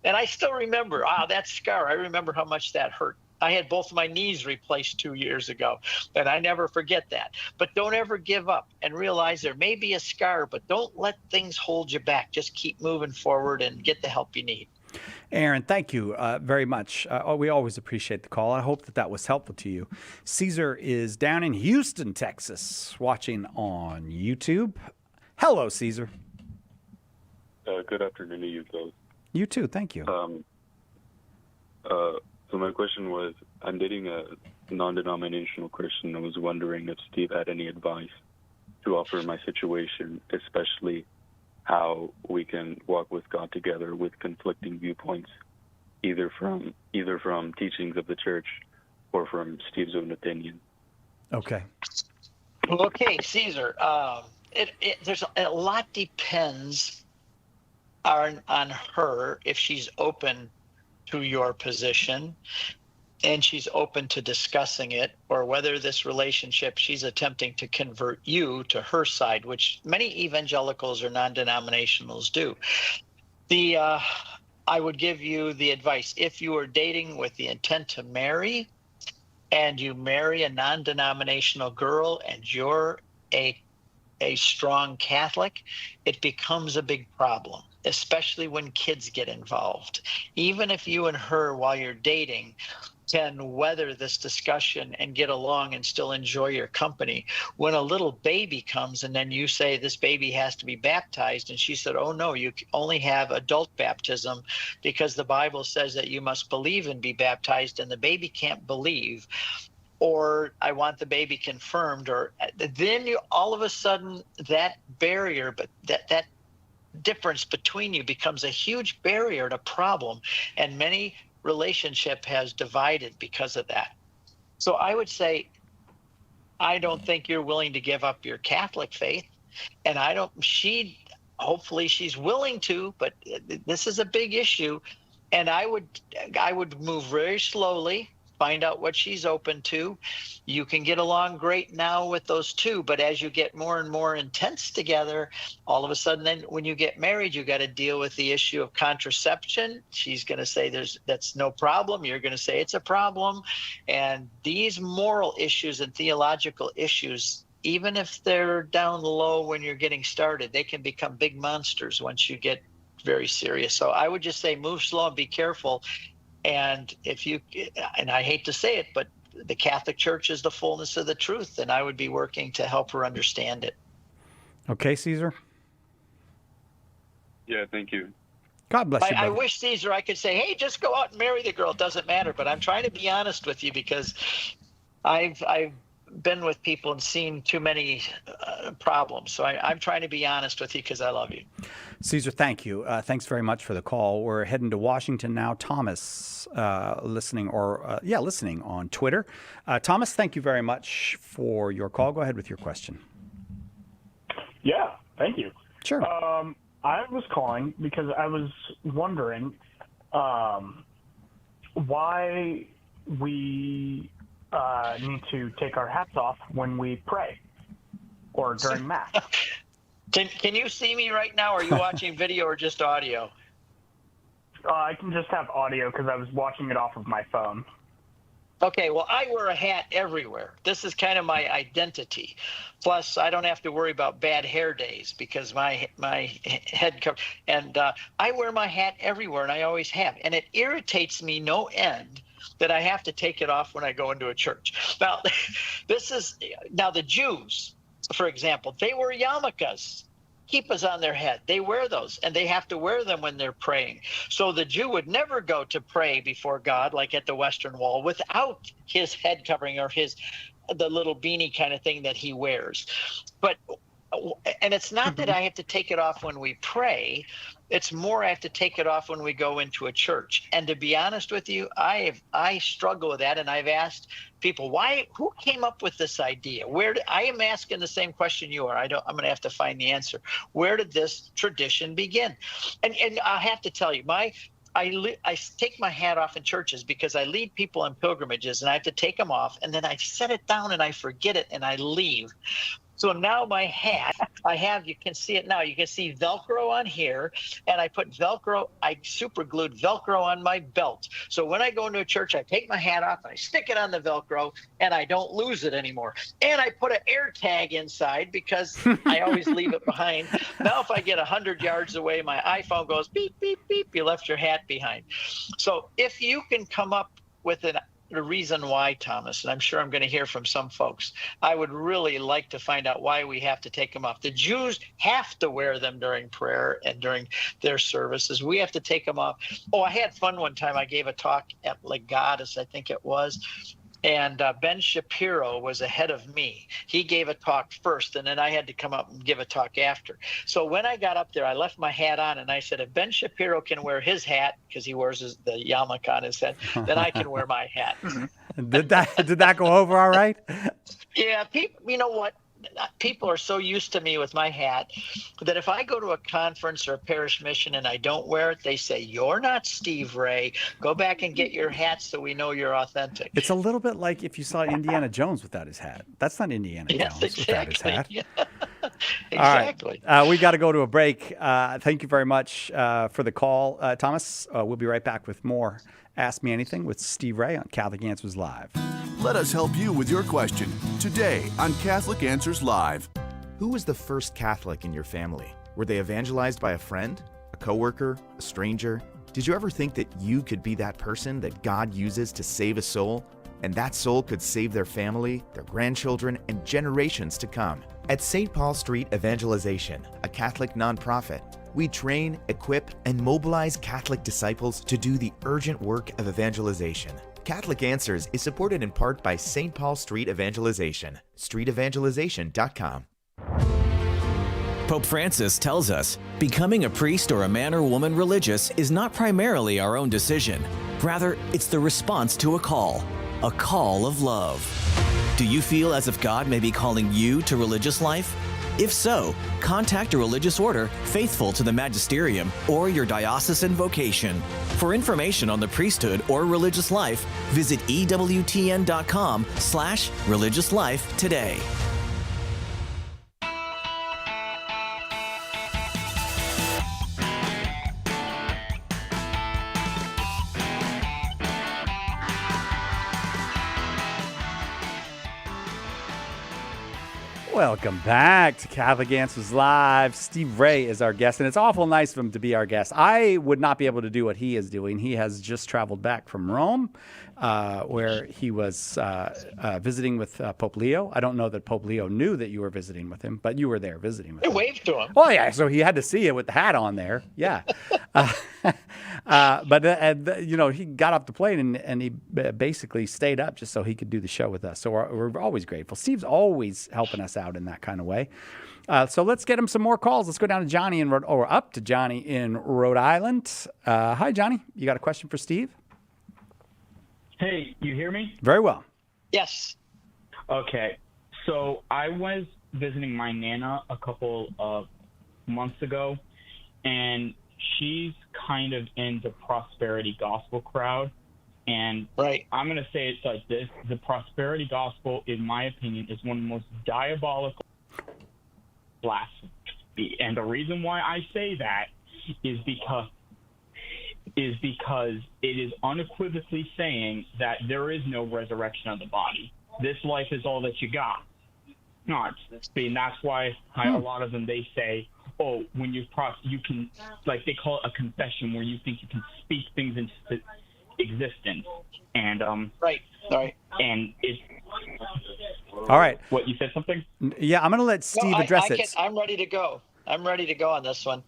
And I still remember, that scar. I remember how much that hurt. I had both my knees replaced 2 years ago, and I never forget that. But don't ever give up, and realize there may be a scar, but don't let things hold you back. Just keep moving forward and get the help you need. Aaron, thank you very much. We always appreciate the call. I hope that was helpful to you. Caesar is down in Houston, Texas, watching on YouTube. Hello, Caesar. Good afternoon to you both. You too. Thank you. So my question was, I'm dating a non-denominational Christian. I was wondering if Steve had any advice to offer in my situation, especially how we can walk with God together with conflicting viewpoints, either from teachings of the church or from Steve's own opinion. Okay. Okay, Caesar. There's a lot depends on her if she's open to your position and she's open to discussing it, or whether this relationship she's attempting to convert you to her side, which many evangelicals or non-denominationals do. I would give you the advice, if you are dating with the intent to marry and you marry a non-denominational girl and you're a strong Catholic, it becomes a big problem, especially when kids get involved. Even if you and her, while you're dating, can weather this discussion and get along and still enjoy your company. When a little baby comes and then you say this baby has to be baptized, and she said, oh no, you only have adult baptism because the Bible says that you must believe and be baptized, and the baby can't believe, or I want the baby confirmed, or then you all of a sudden that barrier, but that difference between you becomes a huge barrier and a problem, and many relationship has divided because of that. So I would say, I don't think you're willing to give up your Catholic faith, and hopefully she's willing to, but this is a big issue, and I would move very slowly, find out what she's open to. You can get along great now with those two, but as you get more and more intense together, all of a sudden then when you get married, you got to deal with the issue of contraception. She's going to say that's no problem. You're going to say it's a problem. And these moral issues and theological issues, even if they're down low when you're getting started, they can become big monsters once you get very serious. So I would just say move slow and be careful. And and I hate to say it, but the Catholic Church is the fullness of the truth, and I would be working to help her understand it. Okay, Caesar? Yeah, thank you. God bless you, I brother. wish, Caesar, I could say, hey, just go out and marry the girl. It doesn't matter. But I'm trying to be honest with you because I've been with people and seen too many problems. So I'm trying to be honest with you because I love you. Caesar, thank you. Thanks very much for the call. We're heading to Washington now. Thomas, listening on Twitter. Thomas, thank you very much for your call. Go ahead with your question. Yeah, thank you. Sure. I was calling because I was wondering why we need to take our hats off when we pray or during Mass. Can you see me right now? Are you watching video or just audio? I can just have audio because I was watching it off of my phone. Okay, well, I wear a hat everywhere. This is kind of my identity. Plus, I don't have to worry about bad hair days because my head cover. And I wear my hat everywhere, and I always have. And it irritates me no end that I have to take it off when I go into a church. Now, the Jews, for example, they wear yarmulkes, kippahs on their head. They wear those, and they have to wear them when they're praying. So the Jew would never go to pray before God, like at the Western Wall, without his head covering or the little beanie kind of thing that he wears. And it's not that I have to take it off when we pray. It's more I have to take it off when we go into a church. And to be honest with you, I struggle with that. And I've asked people, who came up with this idea? I am asking the same question you are. I'm going to have to find the answer. Where did this tradition begin? And I have to tell you, I take my hat off in churches because I lead people on pilgrimages, and I have to take them off, and then I set it down and I forget it and I leave. So now my hat, you can see it now. You can see Velcro on here, and I super glued Velcro on my belt. So when I go into a church, I take my hat off, I stick it on the Velcro, and I don't lose it anymore. And I put an air tag inside because I always leave it behind. Now if I get 100 yards away, my iPhone goes beep, beep, beep, you left your hat behind. So if you can come up with the reason why, Thomas, and I'm sure I'm going to hear from some folks, I would really like to find out why we have to take them off. The Jews have to wear them during prayer and during their services. We have to take them off. Oh, I had fun one time. I gave a talk at Legatus, I think it was. And Ben Shapiro was ahead of me. He gave a talk first, and then I had to come up and give a talk after. So when I got up there, I left my hat on, and I said, if Ben Shapiro can wear his hat, because he wears the yarmulke on his head, then I can wear my hat. Did that go over all right? Yeah, you know what? People are so used to me with my hat that if I go to a conference or a parish mission and I don't wear it, they say, you're not Steve Ray. Go back and get your hat so we know you're authentic. It's a little bit like if you saw Indiana Jones without his hat. That's not Indiana Jones without his hat. Yeah. Exactly. All right. We got to go to a break. Thank you very much for the call, Thomas. We'll be right back with more Ask Me Anything with Steve Ray on Catholic Answers Live. Let us help you with your question today on Catholic Answers Live. Who was the first Catholic in your family? Were they evangelized by a friend, a coworker, a stranger? Did you ever think that you could be that person that God uses to save a soul? And that soul could save their family, their grandchildren, and generations to come. At St. Paul Street Evangelization, a Catholic nonprofit, we train, equip, and mobilize Catholic disciples to do the urgent work of evangelization. Catholic Answers is supported in part by St. Paul Street Evangelization, streetevangelization.com. Pope Francis tells us becoming a priest or a man or woman religious is not primarily our own decision. Rather, it's the response to a call of love. Do you feel as if God may be calling you to religious life? If so, contact a religious order faithful to the magisterium or your diocesan vocation. For information on the priesthood or religious life, visit ewtn.com/religiouslife today. Welcome back to Catholic Answers Live. Steve Ray is our guest, and it's awful nice of him to be our guest. I would not be able to do what he is doing. He has just traveled back from Rome, where he was visiting with Pope Leo. I don't know that Pope Leo knew that you were visiting with him, but you were there visiting with him. I waved to him. Oh, yeah, so he had to see you with the hat on there. Yeah. But he got off the plane and he basically stayed up just so he could do the show with us. So we're always grateful. Steve's always helping us out in that kind of way. So let's get him some more calls. Let's go down to Johnny up to Johnny in Rhode Island. Hi, Johnny. You got a question for Steve? Hey, you hear me? Very well. Yes. Okay. So I was visiting my Nana a couple of months ago, and she's kind of in the prosperity gospel crowd. And I'm going to say it like this. The prosperity gospel, in my opinion, is one of the most diabolical blasphemy. And the reason why I say that is because it is unequivocally saying that there is no resurrection of the body. This life is all that you got. Not. And that's why a lot of them, they say, oh, when you can, like they call it a confession, where you think you can speak things into existence. And right. And it's all right. What, you said something? Yeah, I'm going to let Steve address it. I'm ready to go. I'm ready to go on this one.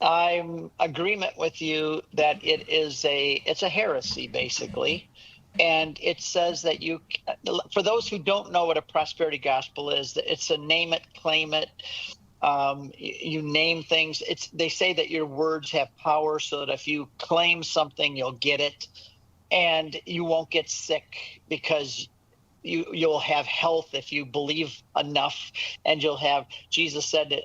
I'm agreement with you that it's a heresy, basically. And it says that for those who don't know what a prosperity gospel is, it's a name it, claim it. You name things. They say that your words have power, so that if you claim something, you'll get it, and you won't get sick because you'll have health if you believe enough, and you'll have. Jesus said that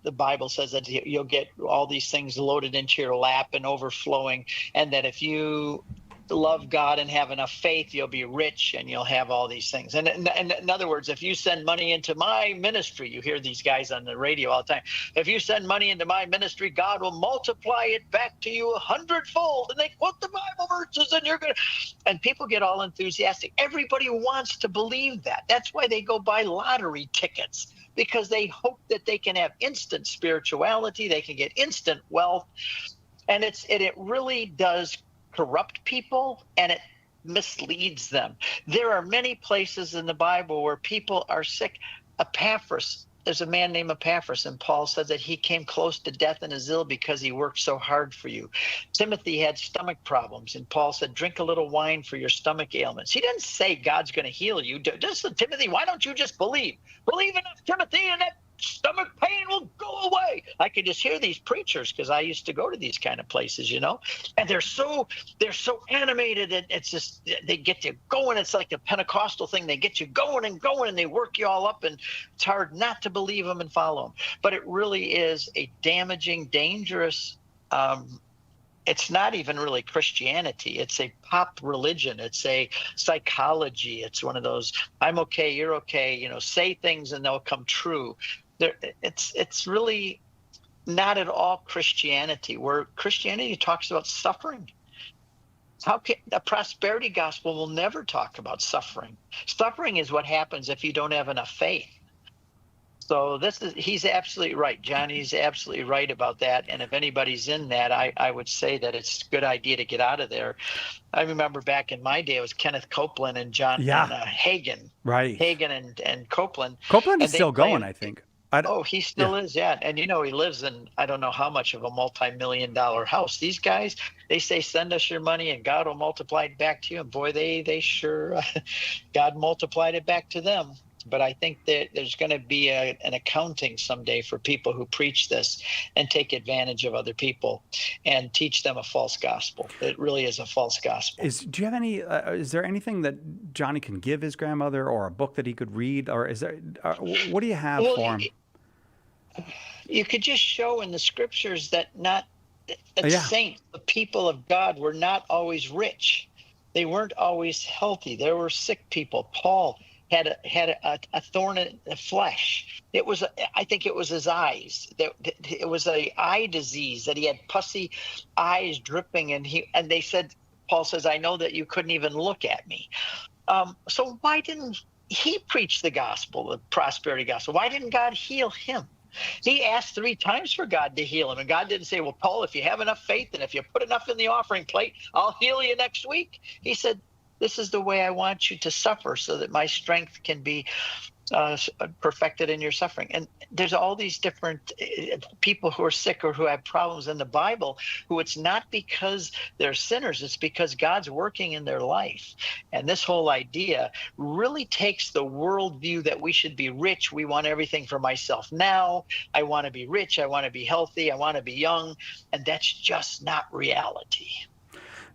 the Bible says that you'll get all these things loaded into your lap and overflowing, and that if you love God and have enough faith, you'll be rich and you'll have all these things. And in other words, if you send money into my ministry, you hear these guys on the radio all the time. If you send money into my ministry, God will multiply it back to you 100-fold. And they quote the Bible verses, and and people get all enthusiastic. Everybody wants to believe that. That's why they go buy lottery tickets, because they hope that they can have instant spirituality, they can get instant wealth, and it really does corrupt people, and it misleads them. There are many places in the Bible where people are sick. Epaphras, there's a man named Epaphras, and Paul said that he came close to death in his ill because he worked so hard for you. Timothy had stomach problems, and Paul said, drink a little wine for your stomach ailments. He didn't say God's going to heal you. Just Timothy, why don't you just believe? Believe enough, Timothy, and that stomach pain will go away. I could just hear these preachers, because I used to go to these kind of places, and they're so animated, and it's just, they get you going. It's like a Pentecostal thing. They get you going, and they work you all up, and it's hard not to believe them and follow them. But it really is a damaging, dangerous, it's not even really Christianity. It's a pop religion. It's a psychology. It's one of those, I'm okay, you're okay, say things and they'll come true. It's really not at all Christianity, where Christianity talks about suffering. How can a prosperity gospel will never talk about suffering? Suffering is what happens if you don't have enough faith. So he's absolutely right. Johnny's absolutely right about that. And if anybody's in that, I would say that it's a good idea to get out of there. I remember back in my day, it was Kenneth Copeland and John Hagin. Right. Hagin and Copeland. Copeland is still going, I think. He still is, yeah. And he lives in, I don't know how much of a multi-million-dollar house. These guys, they say, send us your money and God will multiply it back to you. And boy, they sure, God multiplied it back to them. But I think that there's going to be an accounting someday for people who preach this and take advantage of other people and teach them a false gospel. It really is a false gospel. Do you have any? Is there anything that Johnny can give his grandmother, or a book that he could read, or is there? What do you have for him? You could just show in the scriptures that saints, the people of God, were not always rich. They weren't always healthy. There were sick people. Paul had a thorn in the flesh. I think it was his eyes. It was an eye disease that he had pussy eyes dripping, and they said, Paul says, I know that you couldn't even look at me. So why didn't he preach the gospel, the prosperity gospel? Why didn't God heal him? He asked 3 times for God to heal him, and God didn't say, well, Paul, if you have enough faith and if you put enough in the offering plate, I'll heal you next week. He said, this is the way I want you to suffer so that my strength can be perfected in your suffering. And there's all these different people who are sick or who have problems in the Bible who it's not because they're sinners, it's because God's working in their life. And this whole idea really takes the worldview that we should be rich. We want everything for myself now. I want to be rich. I want to be healthy. I want to be young. And that's just not reality.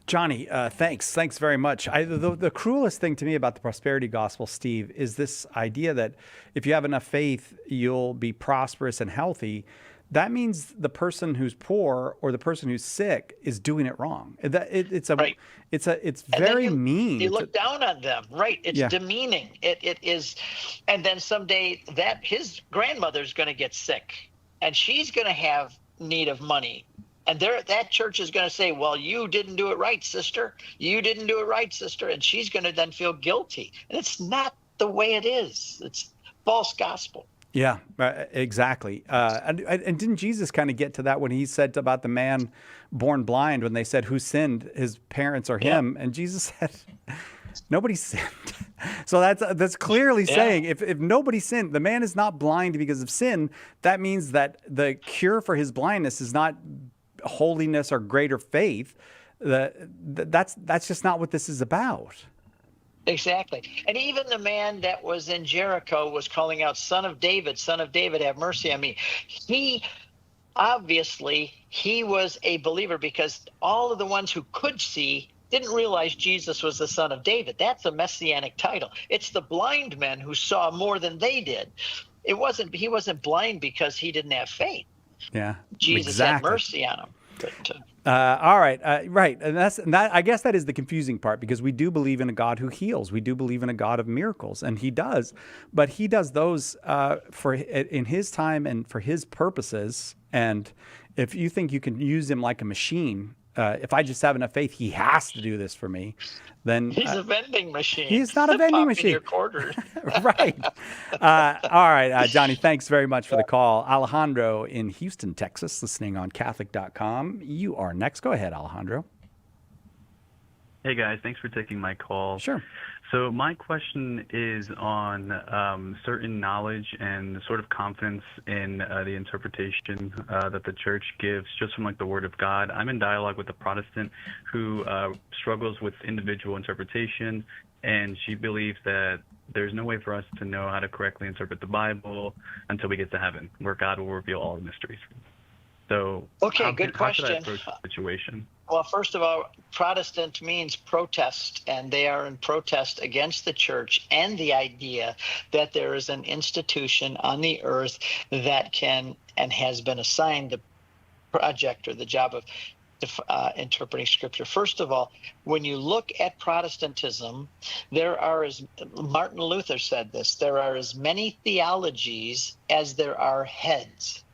Johnny, thanks very much. The cruelest thing to me about the prosperity gospel, Steve, is this idea that if you have enough faith, you'll be prosperous and healthy. That means the person who's poor or the person who's sick is doing it wrong. It's very mean. You look down on them, right? It's demeaning. It is, and then someday his grandmother's going to get sick, and she's going to have need of money. And that church is going to say, well, you didn't do it right, sister. You didn't do it right, sister. And she's going to then feel guilty. And it's not the way it is. It's false gospel. Yeah, exactly. And didn't Jesus kind of get to that when he said about the man born blind, when they said, who sinned, his parents or him? Yeah. And Jesus said, nobody sinned. So that's clearly saying if nobody sinned, the man is not blind because of sin. That means that the cure for his blindness is not holiness or greater faith. That's just not what this is about. Exactly. And even the man that was in Jericho was calling out, Son of David, have mercy on me. He was a believer because all of the ones who could see didn't realize Jesus was the Son of David. That's a messianic title. It's the blind men who saw more than they did. He wasn't blind because he didn't have faith. Yeah, Jesus had mercy on him. All right, right, and that. I guess that is the confusing part, because we do believe in a God who heals. We do believe in a God of miracles, and He does. But He does those in His time and for His purposes. And if you think you can use Him like a machine, if I just have enough faith, He has to do this for me. Then he's a vending machine. He's not a vending machine. Your quarters. Right. All right, Johnny, thanks very much for the call. Alejandro in Houston, Texas, listening on Catholic.com. You are next. Go ahead, Alejandro. Hey, guys. Thanks for taking my call. Sure. So my question is on certain knowledge and sort of confidence in the interpretation that the church gives just from like the Word of God. I'm in dialogue with a Protestant who struggles with individual interpretation, and she believes that there's no way for us to know how to correctly interpret the Bible until we get to heaven, where God will reveal all the mysteries. So good question. How should I approach the situation? Well, first of all, Protestant means protest, and they are in protest against the church and the idea that there is an institution on the earth that can and has been assigned the project or the job of interpreting Scripture. First of all, when you look at Protestantism, there are, as Martin Luther said this, there are as many theologies as there are heads.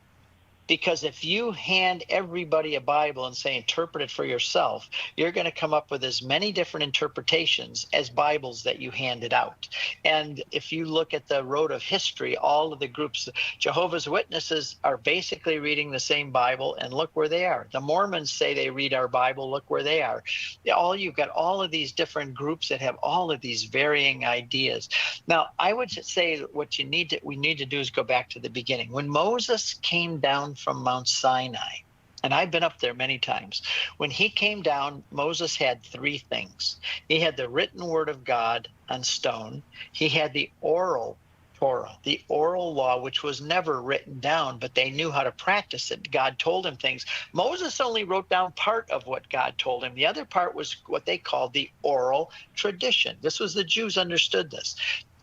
Because if you hand everybody a Bible and say, interpret it for yourself, you're going to come up with as many different interpretations as Bibles that you handed out. And if you look at the road of history, all of the groups, Jehovah's Witnesses are basically reading the same Bible, and look where they are. The Mormons say they read our Bible, look where they are. You've got all of these different groups that have all of these varying ideas. Now, I would say what we need to do is go back to the beginning. When Moses came down from Mount Sinai, and I've been up there many times. When he came down, Moses had three things. He had the written word of God on stone. He had the oral Torah, the oral law, which was never written down, but they knew how to practice it. God told him things. Moses only wrote down part of what God told him. The other part was what they called the oral tradition. The Jews understood this.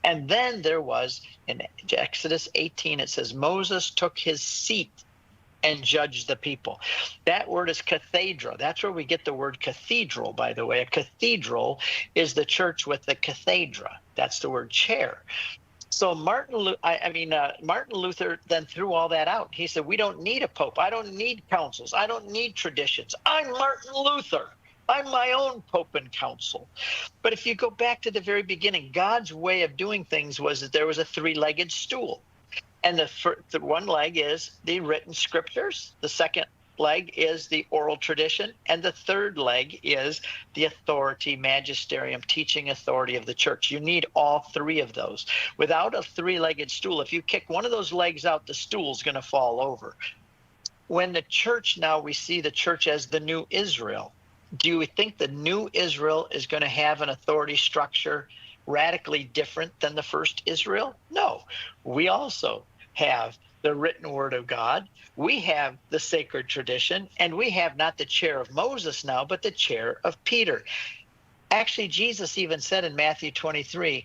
And then there was, in Exodus 18, it says, Moses took his seat and judged the people. That word is cathedra. That's where we get the word cathedral, by the way. A cathedral is the church with the cathedra. That's the word chair. So Martin Luther then threw all that out. He said, we don't need a pope. I don't need councils. I don't need traditions. I'm Martin Luther. I'm my own pope and council. But if you go back to the very beginning, God's way of doing things was that there was a three-legged stool. And the one leg is the written scriptures. The second leg is the oral tradition. And the third leg is the authority, magisterium, teaching authority of the church. You need all three of those. Without a three-legged stool, if you kick one of those legs out, the stool's going to fall over. When the church now, we see the church as the new Israel. Do you think the new Israel is going to have an authority structure radically different than the first Israel? No. We also have the written word of God. We have the sacred tradition, and we have not the chair of Moses now, but the chair of Peter. Actually, Jesus even said in Matthew 23,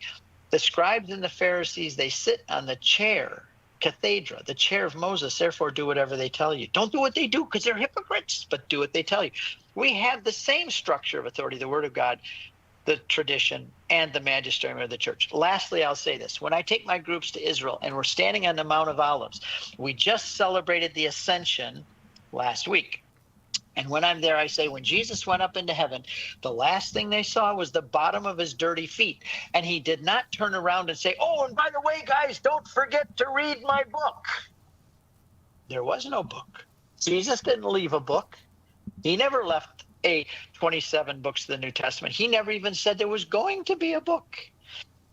the scribes and the Pharisees, they sit on the chair, cathedra, the chair of Moses, therefore do whatever they tell you. Don't do what they do because they're hypocrites, but do what they tell you. We have the same structure of authority, the word of God, the tradition, and the magisterium of the church. Lastly, I'll say this. When I take my groups to Israel and we're standing on the Mount of Olives, we just celebrated the Ascension last week. And when I'm there, I say, when Jesus went up into heaven, the last thing they saw was the bottom of his dirty feet. And he did not turn around and say, oh, and by the way, guys, don't forget to read my book. There was no book. Jesus didn't leave a book. He never left 27 books of the New Testament. He never even said there was going to be a book.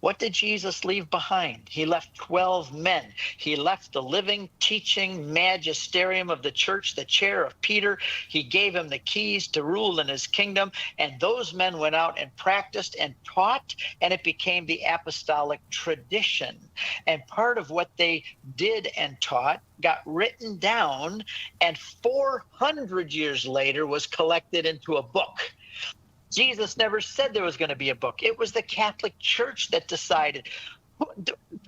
What did Jesus leave behind? He left 12 men. He left the living, teaching magisterium of the church, the chair of Peter. He gave him the keys to rule in his kingdom. And those men went out and practiced and taught, and it became the apostolic tradition. And part of what they did and taught got written down, and 400 years later was collected into a book. Jesus never said there was going to be a book. It was the Catholic Church that decided.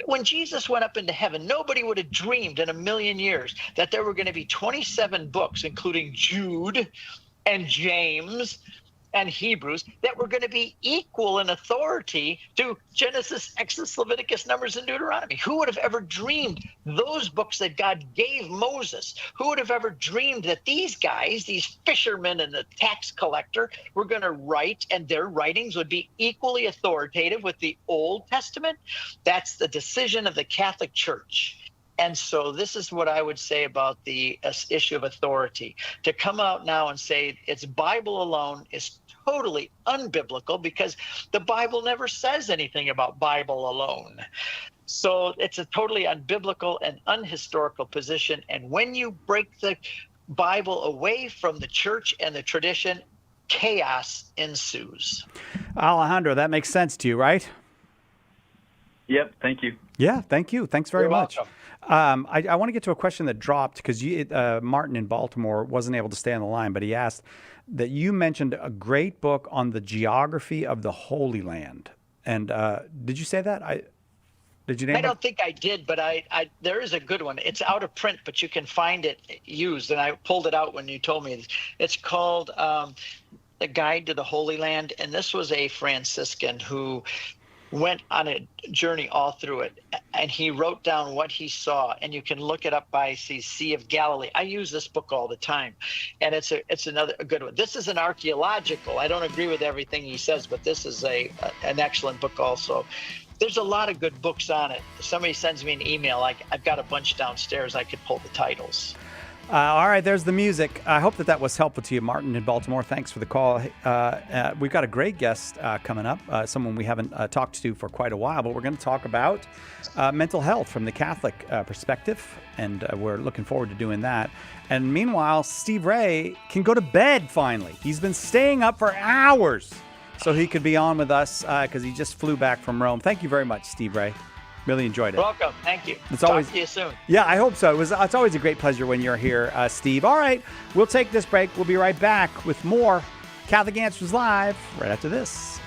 When Jesus went up into heaven, nobody would have dreamed in a million years that there were going to be 27 books, including Jude and James and Hebrews, that were going to be equal in authority to Genesis, Exodus, Leviticus, Numbers, and Deuteronomy. Who would have ever dreamed those books that God gave Moses? Who would have ever dreamed that these guys, these fishermen and the tax collector, were going to write, and their writings would be equally authoritative with the Old Testament? That's the decision of the Catholic Church. And so this is what I would say about the issue of authority. To come out now and say it's Bible alone is totally unbiblical, because the Bible never says anything about Bible alone. So it's a totally unbiblical and unhistorical position. And when you break the Bible away from the church and the tradition, chaos ensues. Alejandro, that makes sense to you, right? Yep. Thank you. Yeah, thank you. Thanks very much. Welcome. I want to get to a question that dropped because Martin in Baltimore wasn't able to stay on the line, but he asked that you mentioned a great book on the geography of the Holy Land. And did you say that? Did you name it? I don't think I did, but there is a good one. It's out of print, but you can find it used. And I pulled it out when you told me. It's called The Guide to the Holy Land. And this was a Franciscan who went on a journey all through it. and he wrote down what he saw, and you can look it up by Sea of Galilee. I use this book all the time, and it's a good one. This is an archaeological. I don't agree with everything he says, but this is an excellent book also. There's a lot of good books on it. If somebody sends me an email, I've got a bunch downstairs. I could pull the titles. All right, there's the music. I hope that was helpful to you, Martin in Baltimore. Thanks for the call. We've got a great guest coming up, someone we haven't talked to for quite a while, but we're going to talk about mental health from the Catholic perspective, and we're looking forward to doing that. And meanwhile, Steve Ray can go to bed finally. He's been staying up for hours so he could be on with us because he just flew back from Rome. Thank you very much, Steve Ray. Really enjoyed it. Welcome. Thank you. Talk to you soon. Yeah, I hope so. It's always a great pleasure when you're here, Steve. All right, we'll take this break. We'll be right back with more Catholic Answers Live right after this.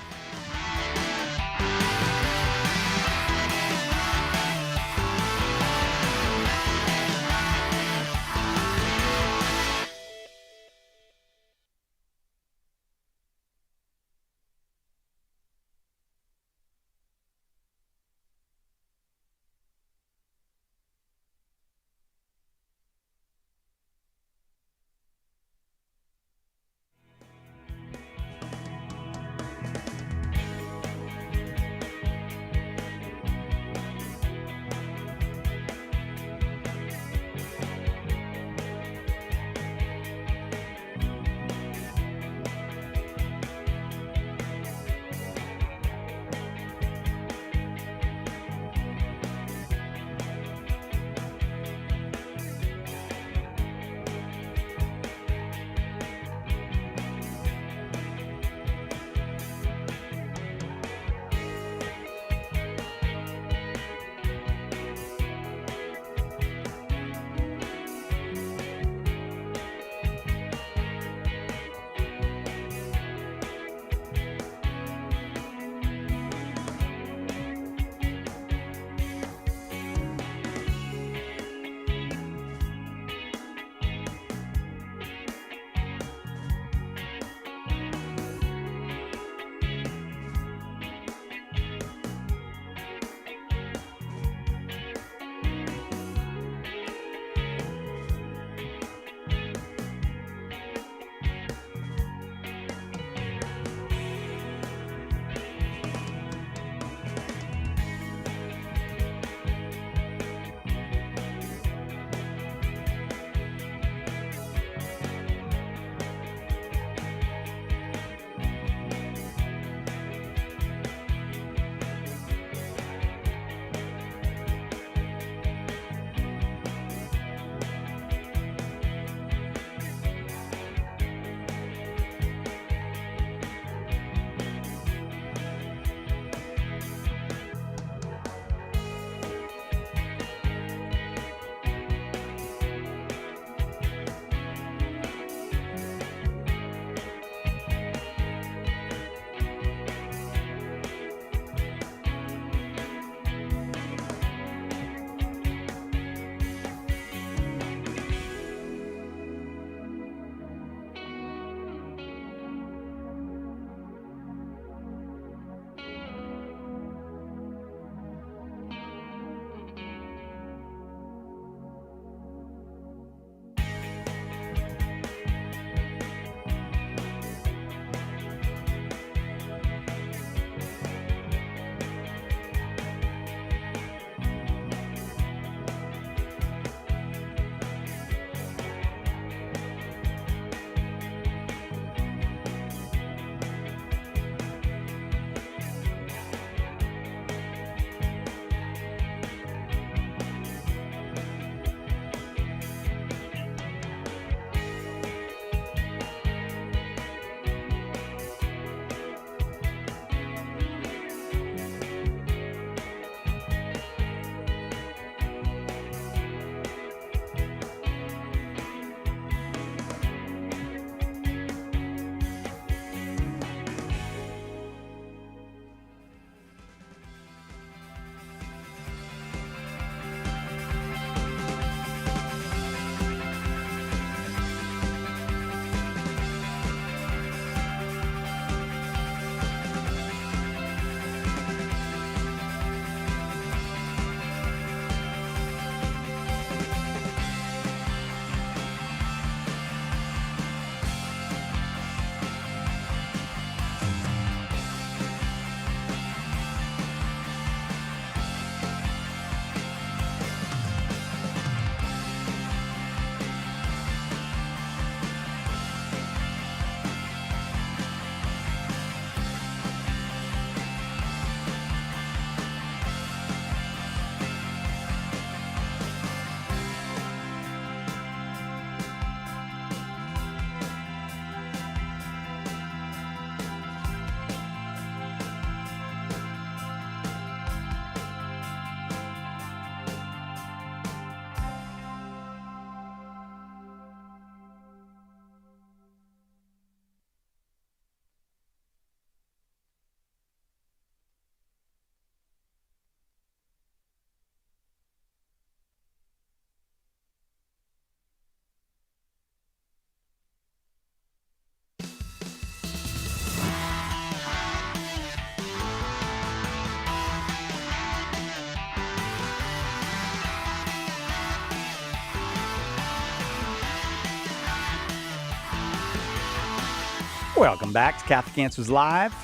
Welcome back to Catholic Answers Live.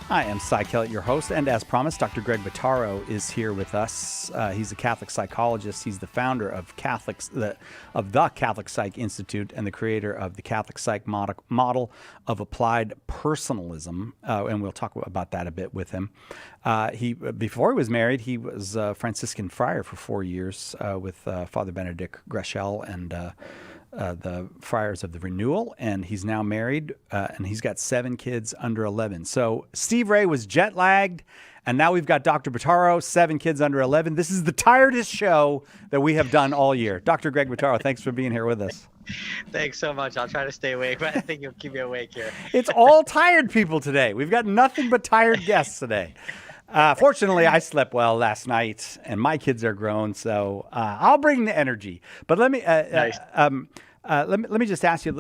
I am Cy Kellett, your host, and as promised, Dr. Greg Bottaro is here with us. He's a Catholic psychologist. He's the founder of the Catholic Psych Institute and the creator of the Catholic Psych model of applied personalism, and we'll talk about that a bit with him. Before he was married, he was a Franciscan friar for 4 years with Father Benedict Greshel and the Friars of the Renewal, and he's now married, and he's got 7 kids under 11. So Steve Ray was jet lagged, and now we've got Dr. Bottaro, 7 kids under 11. This is the tiredest show that we have done all year. Dr. Greg Bottaro, thanks for being here with us. Thanks so much. I'll try to stay awake, but I think you'll keep me awake here. It's all tired people today. We've got nothing but tired guests today. Fortunately, I slept well last night, and my kids are grown, so I'll bring the energy. But let me Nice. let me just ask you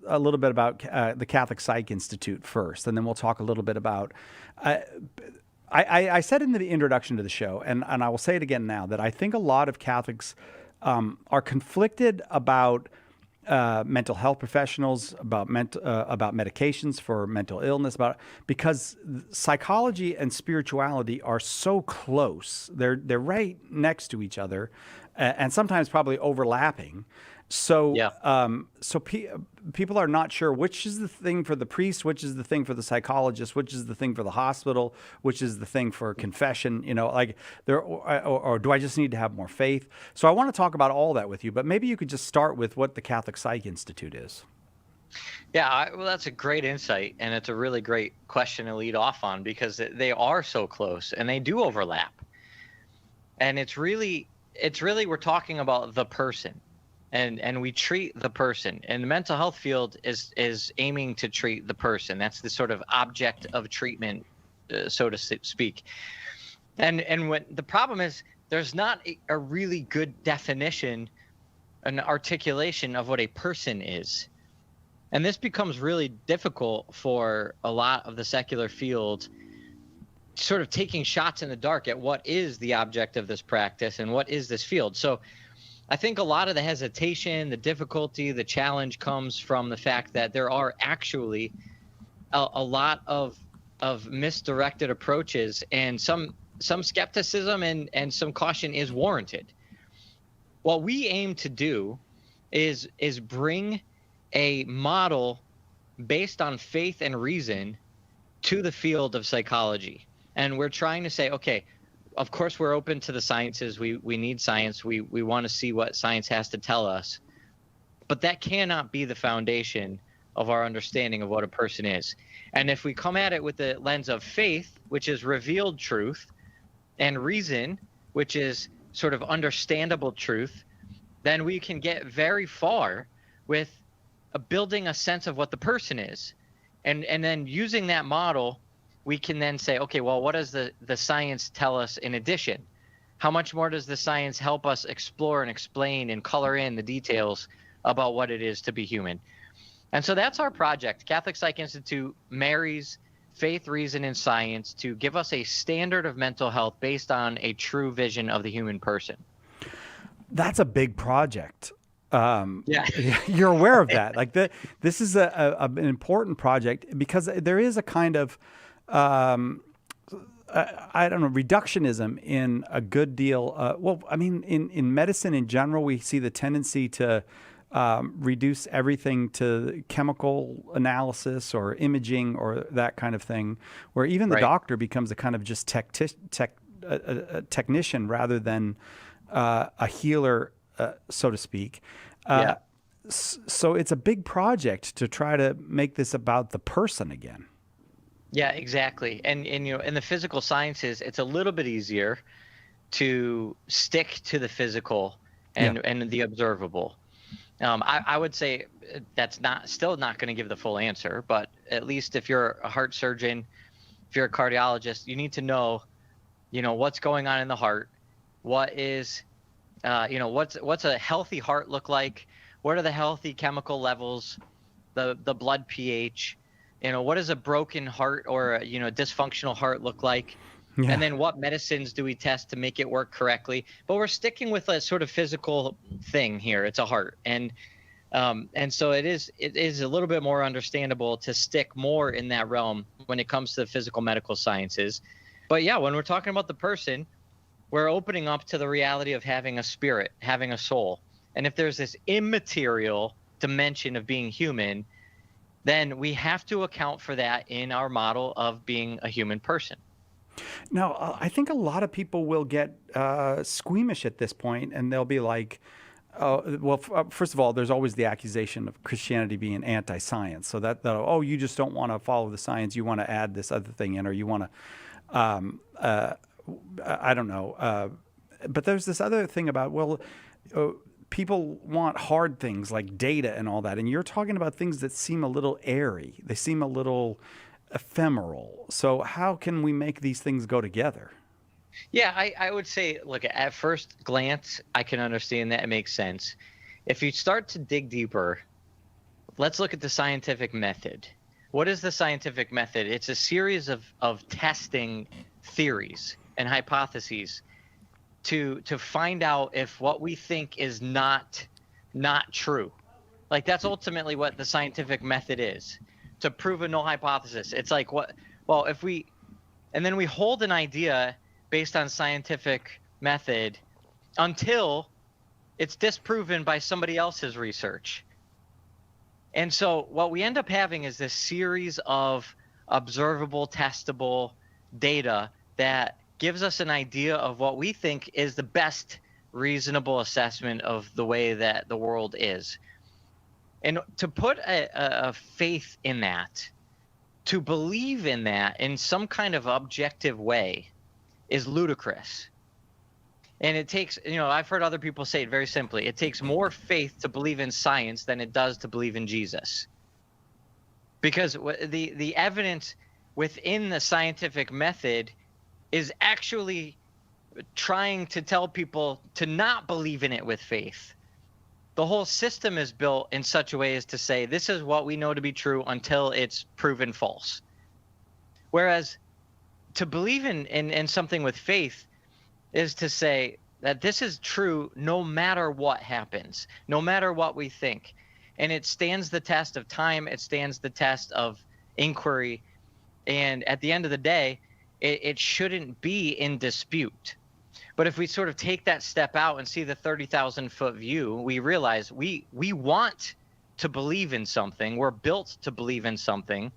a little bit about the Catholic Psych Institute first, and then we'll talk a little bit about. I said in the introduction to the show, and I will say it again now, that I think a lot of Catholics are conflicted about mental health professionals, about medications for mental illness, because psychology and spirituality are so close. They're right next to each other, and sometimes probably overlapping. So, people are not sure which is the thing for the priest, which is the thing for the psychologist, which is the thing for the hospital, which is the thing for confession. Or do I just need to have more faith? So I want to talk about all that with you, but maybe you could just start with what the Catholic Psych Institute is. Yeah, well, that's a great insight, and it's a really great question to lead off on because they are so close and they do overlap. And it's really we're talking about the person. And we treat the person, and the mental health field is aiming to treat the person. That's the sort of object of treatment, so to speak. And when the problem is, there's not a really good definition, an articulation of what a person is, and this becomes really difficult for a lot of the secular field, sort of taking shots in the dark at what is the object of this practice and what is this field. So I think a lot of the hesitation, the difficulty, the challenge comes from the fact that there are actually a lot of misdirected approaches, and some skepticism and some caution is warranted. What we aim to do is bring a model based on faith and reason to the field of psychology. And we're trying to say, okay, of course, we're open to the sciences. We need science. We want to see what science has to tell us. But that cannot be the foundation of our understanding of what a person is. And if we come at it with the lens of faith, which is revealed truth, and reason, which is sort of understandable truth, then we can get very far with building a sense of what the person is. And then using that model, we can then say, okay, well, what does the science tell us in addition? How much more does the science help us explore and explain and color in the details about what it is to be human? And so that's our project. Catholic Psych Institute marries faith, reason, and science to give us a standard of mental health based on a true vision of the human person. That's a big project. Yeah. You're aware of that. Like this is an important project because there is a kind of I don't know, reductionism in a good deal. In medicine in general, we see the tendency to reduce everything to chemical analysis or imaging or that kind of thing, where even the doctor becomes a kind of just technician rather than a healer, so to speak. So it's a big project to try to make this about the person again. Yeah, exactly. And in the physical sciences, it's a little bit easier to stick to the physical and the observable. I would say that's still not going to give the full answer, but at least if you're a heart surgeon, if you're a cardiologist, you need to know, what's going on in the heart. What is, what's a healthy heart look like? What are the healthy chemical levels, the blood pH? What does a broken heart or a dysfunctional heart look like? Yeah. And then what medicines do we test to make it work correctly? But we're sticking with a sort of physical thing here. It's a heart. And And so it is a little bit more understandable to stick more in that realm when it comes to the physical medical sciences. But yeah, when we're talking about the person, we're opening up to the reality of having a spirit, having a soul. And if there's this immaterial dimension of being human, then we have to account for that in our model of being a human person. Now, I think a lot of people will get squeamish at this point, and they'll be like, first of all, there's always the accusation of Christianity being anti-science. So that you just don't want to follow the science, you want to add this other thing in, or you want to, I don't know. But there's this other thing about, people want hard things like data and all that. And you're talking about things that seem a little airy. They seem a little ephemeral. So how can we make these things go together? Yeah, I would say, look, at first glance, I can understand that. It makes sense. If you start to dig deeper, let's look at the scientific method. What is the scientific method? It's a series of testing theories and hypotheses to find out if what we think is not true. Like, that's ultimately what the scientific method is, to prove a null hypothesis. It's like, and then we hold an idea based on scientific method until it's disproven by somebody else's research. And so what we end up having is this series of observable, testable data that gives us an idea of what we think is the best reasonable assessment of the way that the world is. And to put a faith in that, to believe in that in some kind of objective way, is ludicrous. And it takes, I've heard other people say it very simply. It takes more faith to believe in science than it does to believe in Jesus. Because the evidence within the scientific method is actually trying to tell people to not believe in it with faith. The whole system is built in such a way as to say, this is what we know to be true until it's proven false. Whereas to believe in something with faith is to say that this is true no matter what happens, no matter what we think. And it stands the test of time. It stands the test of inquiry. And at the end of the day, it shouldn't be in dispute. But if we sort of take that step out and see the 30,000-foot view, we realize we want to believe in something. We're built to believe in something.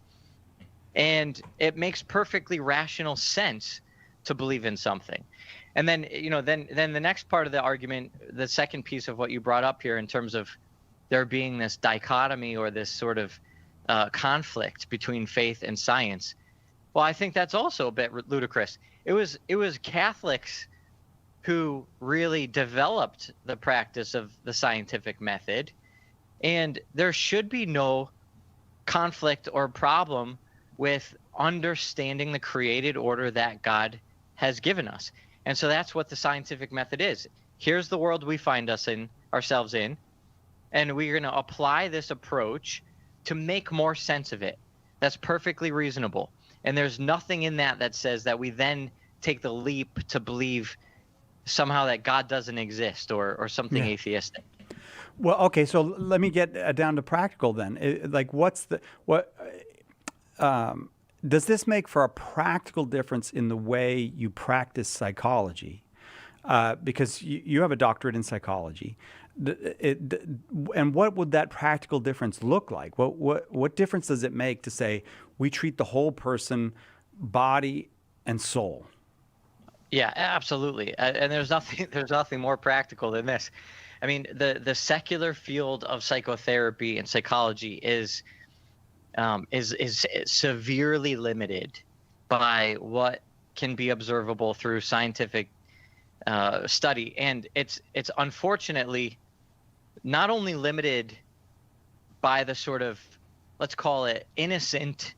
And it makes perfectly rational sense to believe in something. And then, then the next part of the argument, the second piece of what you brought up here in terms of there being this dichotomy or this sort of conflict between faith and science. Well, I think that's also a bit ludicrous. It was Catholics who really developed the practice of the scientific method, and there should be no conflict or problem with understanding the created order that God has given us. And so that's what the scientific method is. Here's the world we find ourselves in, and we're going to apply this approach to make more sense of it. That's perfectly reasonable. And there's nothing in that says that we then take the leap to believe somehow that God doesn't exist or something atheistic. Well, okay, so let me get down to practical then. Does this make for a practical difference in the way you practice psychology? Because you have a doctorate in psychology. And what would that practical difference look like? What difference does it make to say we treat the whole person, body and soul? Yeah, absolutely. And there's nothing more practical than this. I mean, the secular field of psychotherapy and psychology is severely limited by what can be observable through scientific study, and it's unfortunately not only limited by the sort of, let's call it, innocent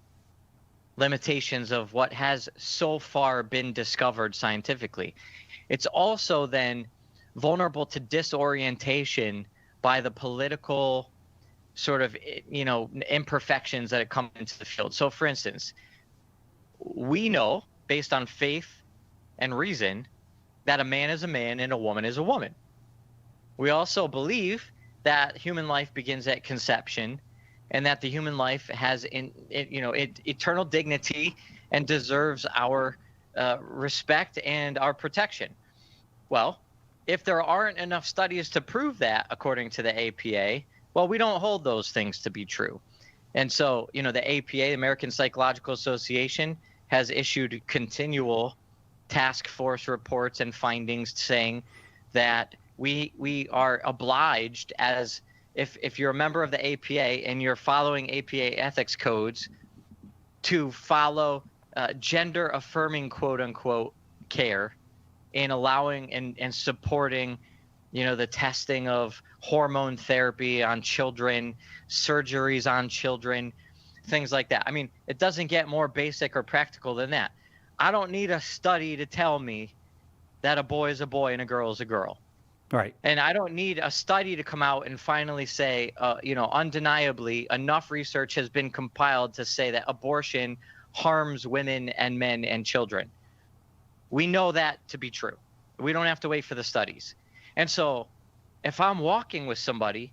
limitations of what has so far been discovered scientifically. It's also then vulnerable to disorientation by the political sort of, imperfections that come into the field. So for instance, we know based on faith and reason that a man is a man and a woman is a woman. We also believe that human life begins at conception, and that the human life has eternal dignity and deserves our respect and our protection. Well, if there aren't enough studies to prove that, according to the APA, well, we don't hold those things to be true. And so, the APA, the American Psychological Association, has issued continual task force reports and findings saying that we are obliged, as if you're a member of the APA and you're following APA ethics codes, to follow gender affirming quote unquote care in allowing and supporting the testing of hormone therapy on children, surgeries on children, things like that. I mean, it doesn't get more basic or practical than that. I don't need a study to tell me that a boy is a boy and a girl is a girl. Right. And I don't need a study to come out and finally say, undeniably, enough research has been compiled to say that abortion harms women and men and children. We know that to be true. We don't have to wait for the studies. And so if I'm walking with somebody,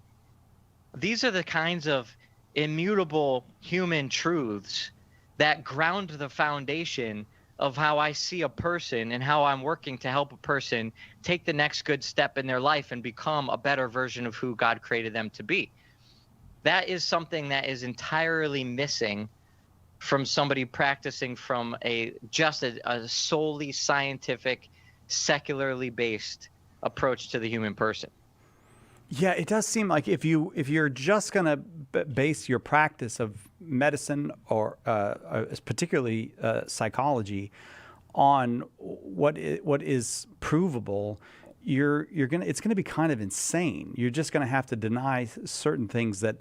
these are the kinds of immutable human truths that ground the foundation of how I see a person and how I'm working to help a person take the next good step in their life and become a better version of who God created them to be. That is something that is entirely missing from somebody practicing from a solely scientific, secularly based approach to the human person. Yeah, it does seem like if you're just going to base your practice of medicine or particularly psychology on what is provable, it's going to be kind of insane. You're just going to have to deny certain things that,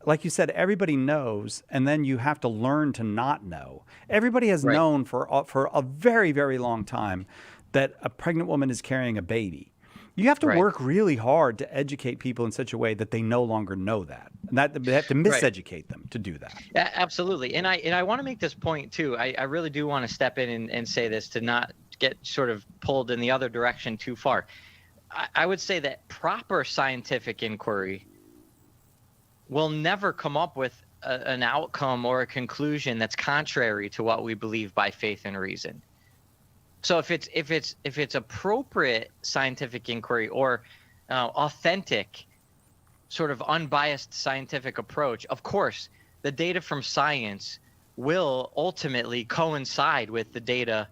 like you said, everybody knows, and then you have to learn to not know. Everybody has known for a very, very long time that a pregnant woman is carrying a baby. You have to work really hard to educate people in such a way that they no longer know that. And that they have to miseducate them to do that. Yeah, absolutely. And I want to make this point too. I really do want to step in and say this to not get sort of pulled in the other direction too far. I would say that proper scientific inquiry will never come up with an outcome or a conclusion that's contrary to what we believe by faith and reason. So if it's appropriate scientific inquiry or authentic, sort of unbiased scientific approach, of course, the data from science will ultimately coincide with the data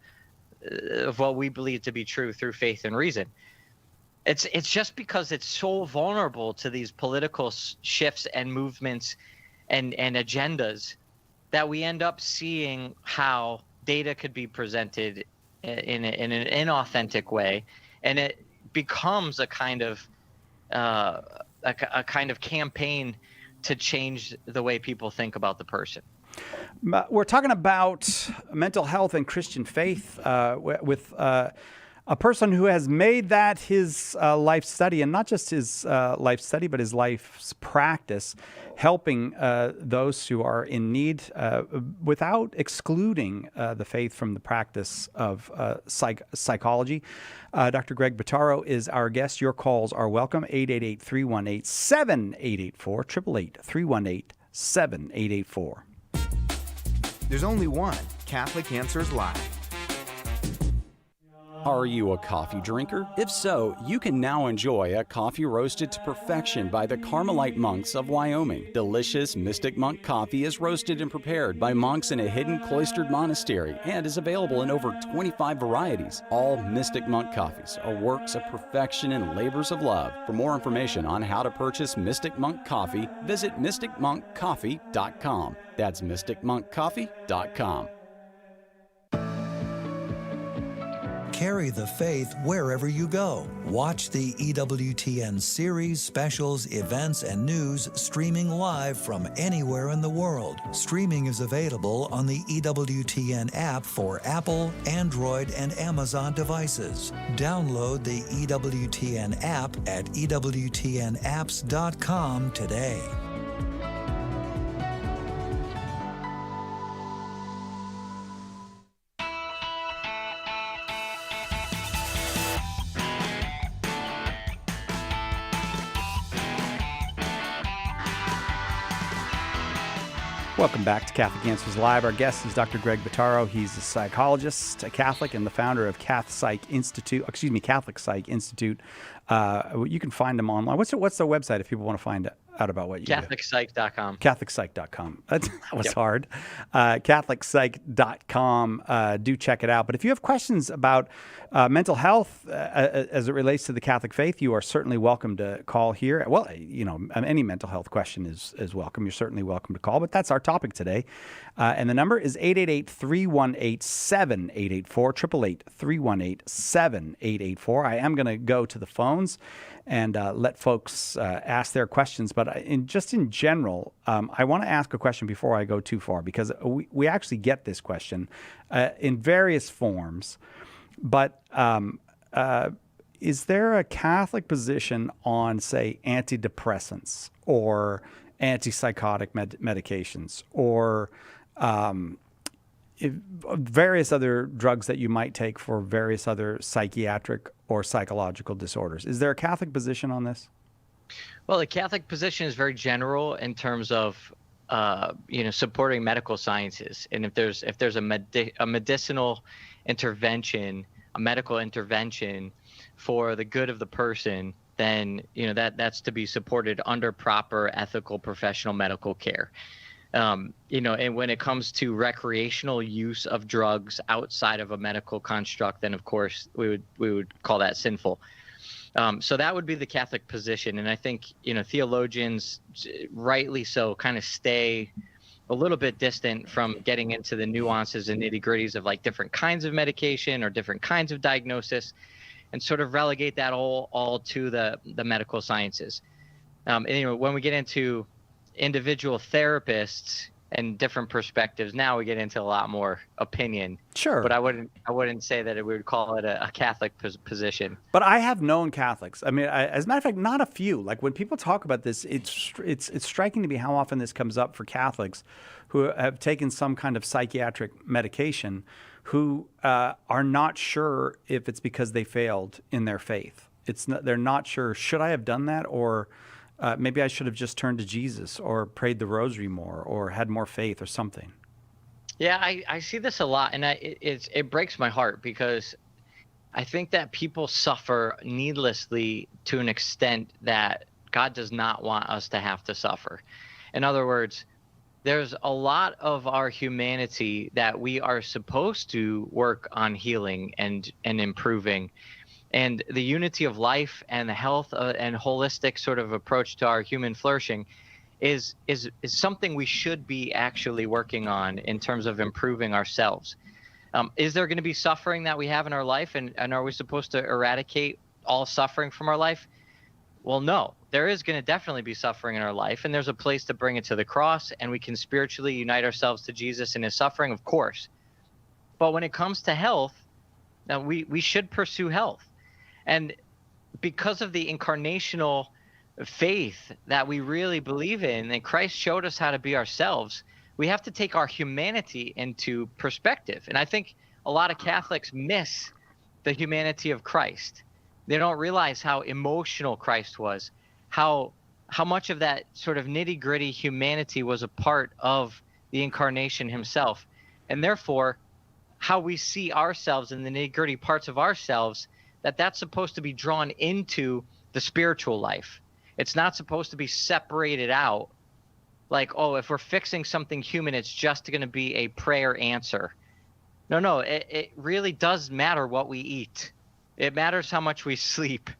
of what we believe to be true through faith and reason. It's just because it's so vulnerable to these political shifts and movements and agendas that we end up seeing how data could be presented in an inauthentic way, and it becomes a kind of campaign to change the way people think about the person. We're talking about mental health and Christian faith with a person who has made that his life study, and not just his life study, but his life's practice, helping those who are in need without excluding the faith from the practice of psychology. Dr. Greg Bottaro is our guest. Your calls are welcome. 888-318-7884, 888-318-7884. There's only one Catholic Answers Live. Are you a coffee drinker? If so, you can now enjoy a coffee roasted to perfection by the Carmelite monks of Wyoming. Delicious Mystic Monk coffee is roasted and prepared by monks in a hidden cloistered monastery and is available in over 25 varieties. All Mystic Monk coffees are works of perfection and labors of love. For more information on how to purchase Mystic Monk coffee, visit mysticmonkcoffee.com. That's mysticmonkcoffee.com. Carry the faith wherever you go. Watch the EWTN series, specials, events, and news streaming live from anywhere in the world. Streaming is available on the EWTN app for Apple, Android, and Amazon devices. Download the EWTN app at EWTNapps.com today. Welcome back to Catholic Answers Live. Our guest is Dr. Greg Bottaro. He's a psychologist, a Catholic, and the founder of Catholic Psych Institute. You can find him online. What's the website if people want to find out about what you do? CatholicPsych.com. CatholicPsych.com. That was hard. Yep. CatholicPsych.com. Do check it out. But if you have questions about mental health as it relates to the Catholic faith, you are certainly welcome to call here. Well, any mental health question is welcome. You're certainly welcome to call. But that's our topic today. And the number is 888-318-7884, 888-318-7884. I am going to go to the phones and let folks ask their questions. But in general, I want to ask a question before I go too far, because we actually get this question in various forms. But is there a Catholic position on, say, antidepressants or antipsychotic medications or various other drugs that you might take for various other psychiatric or psychological disorders? Is there a Catholic position on this? Well, the Catholic position is very general in terms of supporting medical sciences, and if there's a medicinal intervention, a medical intervention for the good of the person, then that's to be supported under proper ethical professional medical care. And when it comes to recreational use of drugs outside of a medical construct, then of course we would call that sinful. So that would be the Catholic position. And I think, theologians, rightly so, kind of stay a little bit distant from getting into the nuances and nitty-gritties of like different kinds of medication or different kinds of diagnosis, and sort of relegate that all to the medical sciences. When we get into individual therapists and different perspectives, now we get into a lot more opinion. Sure. But I wouldn't say that we would call it a Catholic position. But I have known Catholics. I mean, as a matter of fact, not a few. Like when people talk about this, it's striking to me how often this comes up for Catholics who have taken some kind of psychiatric medication, who are not sure if it's because they failed in their faith. They're not sure, should I have done that? Or maybe I should have just turned to Jesus or prayed the rosary more or had more faith or something. Yeah, I see this a lot, and it breaks my heart, because I think that people suffer needlessly to an extent that God does not want us to have to suffer. In other words, there's a lot of our humanity that we are supposed to work on healing and improving. And the unity of life and the health and holistic sort of approach to our human flourishing is something we should be actually working on in terms of improving ourselves. Is there going to be suffering that we have in our life, and are we supposed to eradicate all suffering from our life? Well, no. There is going to definitely be suffering in our life, and there's a place to bring it to the cross, and we can spiritually unite ourselves to Jesus in his suffering, of course. But when it comes to health, now we should pursue health. And because of the incarnational faith that we really believe in, and Christ showed us how to be ourselves, we have to take our humanity into perspective. And I think a lot of Catholics miss the humanity of Christ. They don't realize how emotional Christ was, how much of that sort of nitty-gritty humanity was a part of the incarnation himself. And therefore, how we see ourselves and the nitty-gritty parts of ourselves, that's supposed to be drawn into the spiritual life. It's not supposed to be separated out like, oh, if we're fixing something human, it's just going to be a prayer answer. No, it really does matter what we eat. It matters how much we sleep.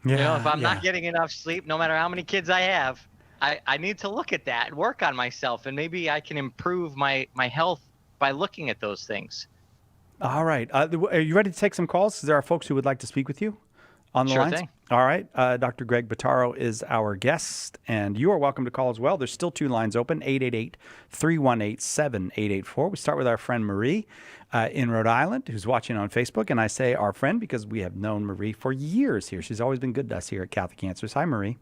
Yeah, if I'm not getting enough sleep, no matter how many kids I have, I need to look at that and work on myself, and maybe I can improve my health by looking at those things. All right. Are you ready to take some calls? There are folks who would like to speak with you on the lines. Thing. All right. Dr. Greg Bottaro is our guest, and you are welcome to call as well. There's still 2 lines open, 888-318-7884. We start with our friend Marie in Rhode Island, who's watching on Facebook. And I say our friend because we have known Marie for years here. She's always been good to us here at Catholic Answers. Hi, Marie.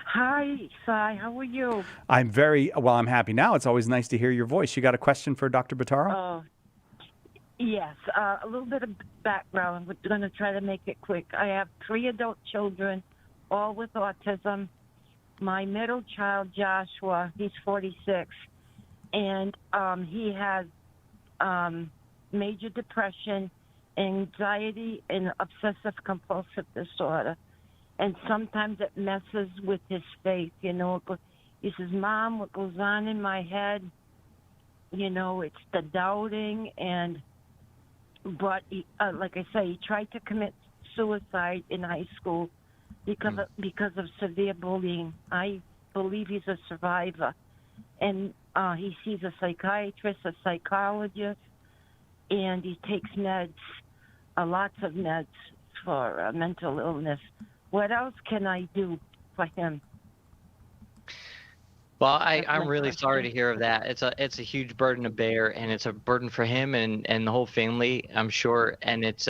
Hi, Cy. How are you? I'm very well. I'm happy now. It's always nice to hear your voice. You got a question for Dr. Bottaro? Yes, a little bit of background. We're going to try to make it quick. I have 3 adult children, all with autism, my middle child, Joshua, he's 46, and he has major depression, anxiety, and obsessive-compulsive disorder. And sometimes it messes with his faith, you know. He says, Mom, what goes on in my head, you know, it's the doubting. But he, like I say, he tried to commit suicide in high school because of severe bullying. I believe he's a survivor. And he sees a psychiatrist, a psychologist, and he takes meds, lots of meds for mental illness. What else can I do for him? Well, I'm really sorry to hear of that. It's a huge burden to bear, and it's a burden for him and the whole family, I'm sure. And it's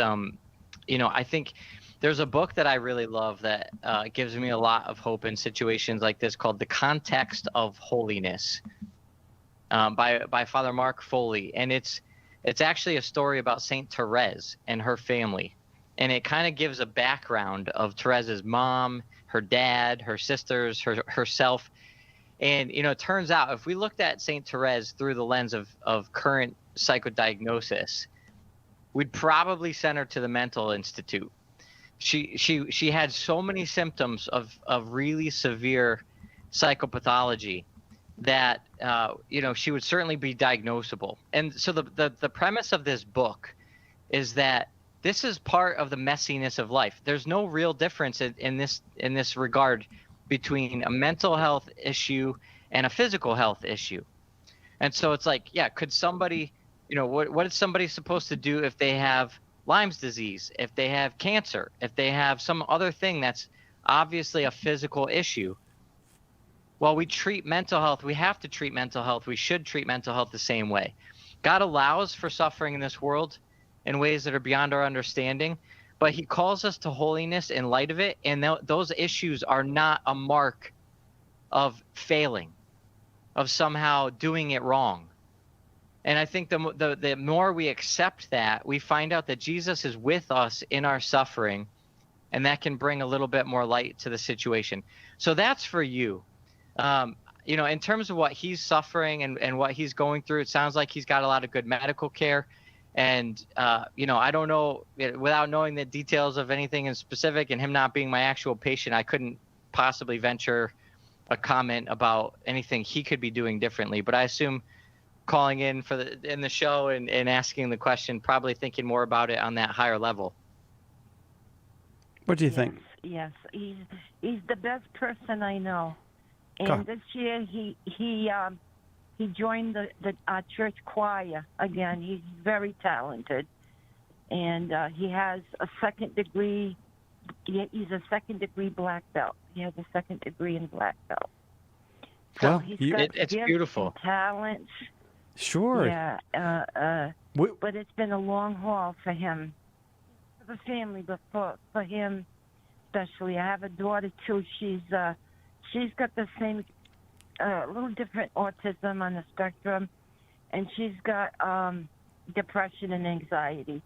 you know, I think there's a book that I really love that gives me a lot of hope in situations like this called The Context of Holiness by Father Mark Foley, and it's actually a story about Saint Therese and her family. And it kind of gives a background of Therese's mom, her dad, her sisters, herself. And, you know, it turns out if we looked at St. Therese through the lens of current psychodiagnosis, we'd probably send her to the mental institute. She had so many symptoms of really severe psychopathology that, you know, she would certainly be diagnosable. And so the premise of this book is that this is part of the messiness of life. There's no real difference in this regard between a mental health issue and a physical health issue. And so it's like, yeah, could somebody, you know, what is somebody supposed to do if they have Lyme's disease, if they have cancer, if they have some other thing that's obviously a physical issue? Well, we treat mental health. We have to treat mental health. We should treat mental health the same way. God allows for suffering in this world in ways that are beyond our understanding, but he calls us to holiness in light of it, and those issues are not a mark of failing, of somehow doing it wrong. And I think the more we accept that, we find out that Jesus is with us in our suffering, and that can bring a little bit more light to the situation. So that's for you. You know, in terms of what he's suffering and what he's going through, it sounds like he's got a lot of good medical care. And, you know, I don't know, without knowing the details of anything in specific and him not being my actual patient, I couldn't possibly venture a comment about anything he could be doing differently. But I assume calling in in the show and asking the question, probably thinking more about it on that higher level. What do you think? Yes, he's the best person I know. And this year he joined the church choir again. He's very talented, and he has a second degree. He's a second degree black belt. He has a second degree in black belt. So well, he's got it's gifts beautiful. and talents. Sure. Yeah. But it's been a long haul for him, for the family, but for him especially. I have a daughter too. She's got the same. A little different autism on the spectrum, and she's got depression and anxiety.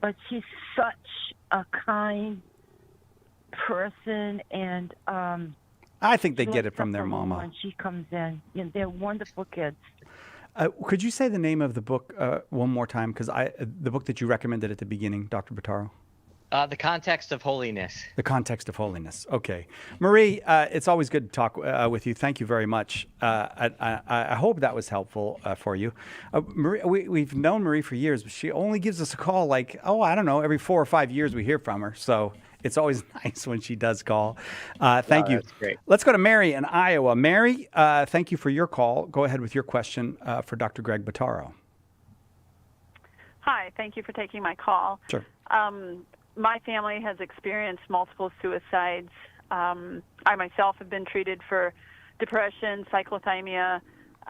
But she's such a kind person, and I think they get it from their mama. When she comes in, you know, they're wonderful kids. Could you say the name of the book one more time? Because the book that you recommended at the beginning, Dr. Bottaro. The Context of Holiness. The Context of Holiness. Okay. Marie, it's always good to talk with you. Thank you very much. I hope that was helpful for you. Marie, we've known Marie for years, but she only gives us a call like, I don't know, every 4 or 5 years we hear from her. So it's always nice when she does call. Thank you. That's great. Let's go to Mary in Iowa. Mary, thank you for your call. Go ahead with your question for Dr. Greg Bottaro. Hi. Thank you for taking my call. Sure. My family has experienced multiple suicides. I myself have been treated for depression, cyclothymia.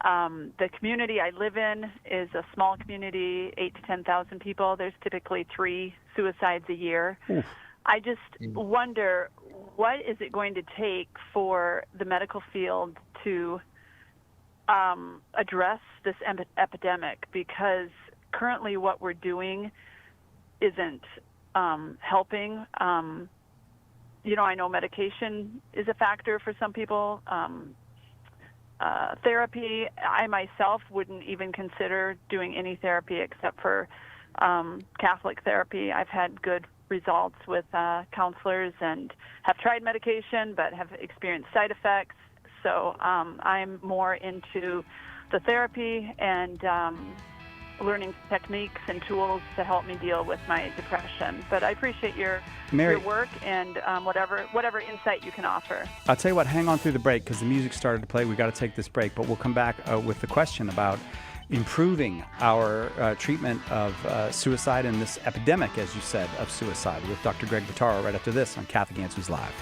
The community I live in is a small community, 8,000 to 10,000 people. There's typically 3 suicides a year. Oof. I just wonder, what is it going to take for the medical field to address this epidemic? Because currently what we're doing isn't helping. I know medication is a factor for some people. Therapy, I myself wouldn't even consider doing any therapy except for Catholic therapy. I've had good results with counselors and have tried medication but have experienced side effects. So I'm more into the therapy and learning techniques and tools to help me deal with my depression. But I appreciate your work and whatever insight you can offer. I'll tell you what, hang on through the break because the music started to play. We got to take this break, but we'll come back with the question about improving our treatment of suicide and this epidemic, as you said, of suicide with Dr. Greg Bottaro right after this on Catholic Answers Live.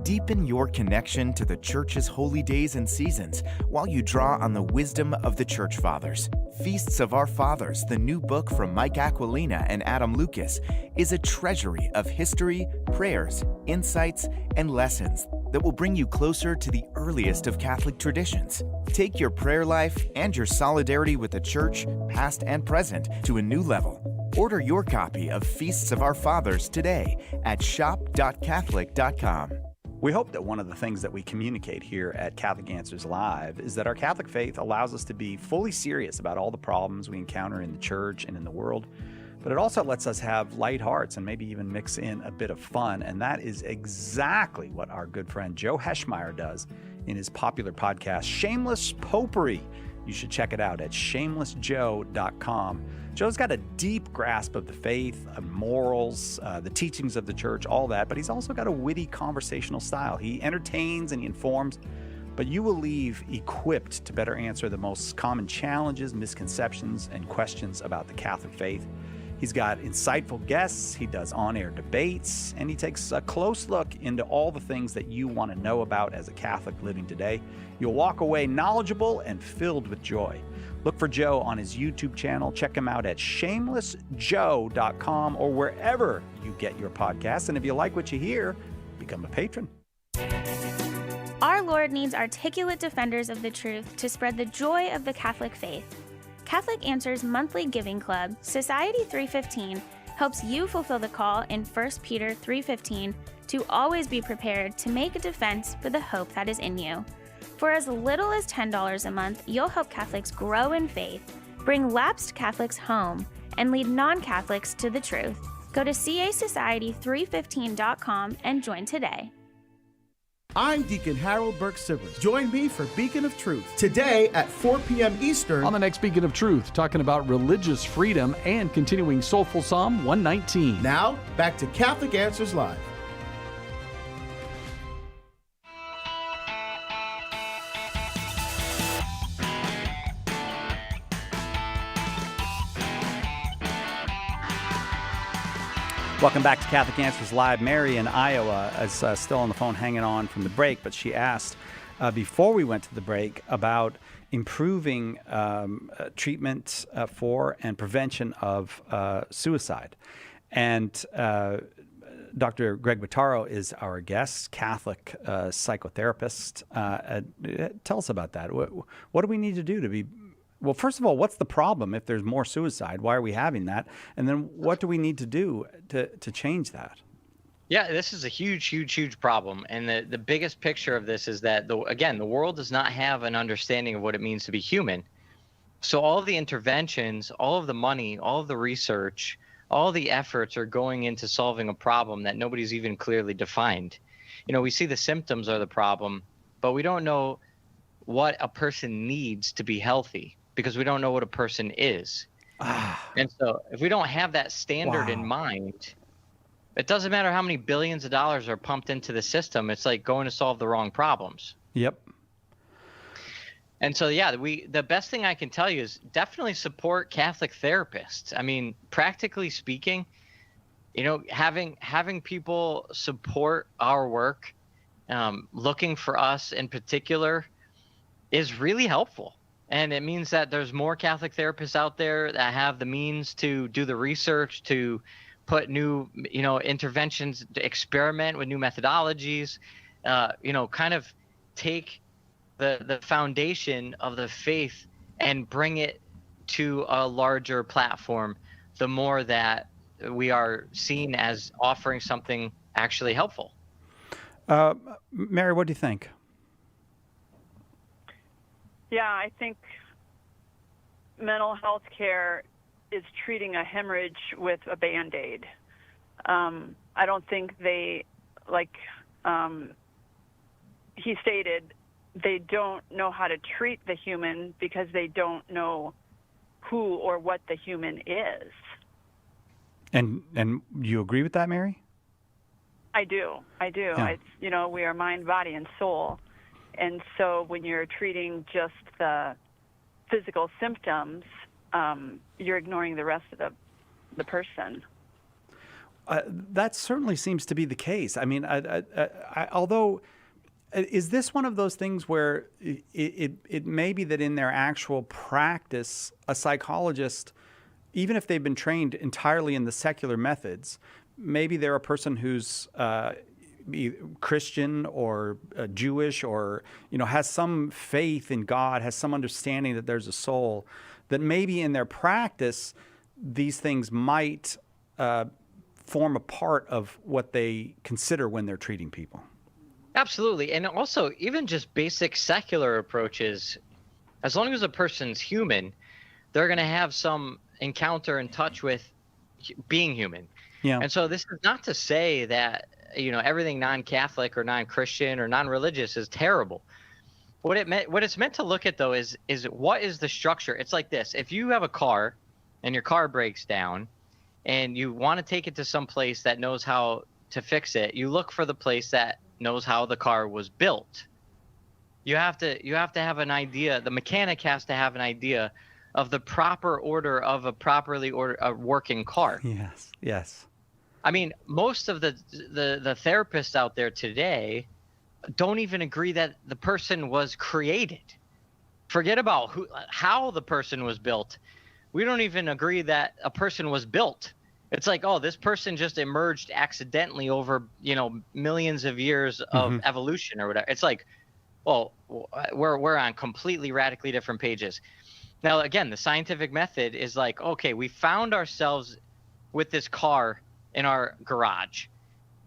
Deepen your connection to the Church's holy days and seasons while you draw on the wisdom of the Church Fathers. Feasts of Our Fathers, the new book from Mike Aquilina and Adam Lucas, is a treasury of history, prayers, insights, and lessons that will bring you closer to the earliest of Catholic traditions. Take your prayer life and your solidarity with the Church, past and present, to a new level. Order your copy of Feasts of Our Fathers today at shop.catholic.com. We hope that one of the things that we communicate here at Catholic Answers Live is that our Catholic faith allows us to be fully serious about all the problems we encounter in the church and in the world, but it also lets us have light hearts and maybe even mix in a bit of fun. And that is exactly what our good friend Joe Heschmeyer does in his popular podcast, Shameless Popery. You should check it out at shamelessjoe.com. Joe's got a deep grasp of the faith, of morals, the teachings of the church, all that, but he's also got a witty conversational style. He entertains and he informs, but you will leave equipped to better answer the most common challenges, misconceptions, and questions about the Catholic faith. He's got insightful guests, he does on-air debates, and he takes a close look into all the things that you want to know about as a Catholic living today. You'll walk away knowledgeable and filled with joy. Look for Joe on his YouTube channel. Check him out at shamelessjoe.com or wherever you get your podcasts. And if you like what you hear, become a patron. Our Lord needs articulate defenders of the truth to spread the joy of the Catholic faith. Catholic Answers monthly giving club, Society 315, helps you fulfill the call in 1 Peter 3:15 to always be prepared to make a defense for the hope that is in you. For as little as $10 a month, you'll help Catholics grow in faith, bring lapsed Catholics home, and lead non-Catholics to the truth. Go to casociety315.com and join today. I'm Deacon Harold Burke-Sivers. Join me for Beacon of Truth today at 4 p.m. Eastern. On the next Beacon of Truth, talking about religious freedom and continuing Soulful Psalm 119. Now, back to Catholic Answers Live. Welcome back to Catholic Answers Live. Mary in Iowa is still on the phone hanging on from the break, but she asked before we went to the break about improving treatment for and prevention of suicide. And Dr. Greg Bottaro is our guest, Catholic psychotherapist. Tell us about that. What do we need to do to be... Well, first of all, what's the problem if there's more suicide? Why are we having that? And then what do we need to do to change that? Yeah, this is a huge, huge, huge problem. And the biggest picture of this is that, the world does not have an understanding of what it means to be human. So all of the interventions, all of the money, all of the research, all the efforts are going into solving a problem that nobody's even clearly defined. We see the symptoms are the problem, but we don't know what a person needs to be healthy, because we don't know what a person is. And so if we don't have that standard in mind, it doesn't matter how many billions of dollars are pumped into the system. It's like going to solve the wrong problems. Yep. And so, the best thing I can tell you is definitely support Catholic therapists. I mean, practically speaking, having people support our work, looking for us in particular, is really helpful. And it means that there's more Catholic therapists out there that have the means to do the research, to put new, interventions, to experiment with new methodologies, kind of take the foundation of the faith and bring it to a larger platform the more that we are seen as offering something actually helpful. Mary, what do you think? Yeah, I think mental health care is treating a hemorrhage with a Band-Aid. I don't think they, like he stated, they don't know how to treat the human because they don't know who or what the human is. And you agree with that, Mary? I do. Yeah. It's, we are mind, body, and soul. And so when you're treating just the physical symptoms, you're ignoring the rest of the person. That certainly seems to be the case. I mean, although, is this one of those things where it may be that in their actual practice, a psychologist, even if they've been trained entirely in the secular methods, maybe they're a person who's Christian or Jewish or, has some faith in God, has some understanding that there's a soul, that maybe in their practice, these things might form a part of what they consider when they're treating people. Absolutely. And also, even just basic secular approaches, as long as a person's human, they're going to have some encounter and touch with being human. Yeah. And so this is not to say that, everything non-Catholic or non-Christian or non-religious is terrible. What it's meant to look at, though, is what is the structure? It's like this. If you have a car and your car breaks down and you want to take it to some place that knows how to fix it, you look for the place that knows how the car was built. You have to have an idea. The mechanic has to have an idea of the proper order of a properly working car. Yes. I mean, most of the therapists out there today don't even agree that the person was created. Forget about how the person was built. We don't even agree that a person was built. It's like, oh, this person just emerged accidentally over, millions of years of evolution or whatever. It's like, well, we're on completely radically different pages. Now, again, the scientific method is like, okay, we found ourselves with this car in our garage,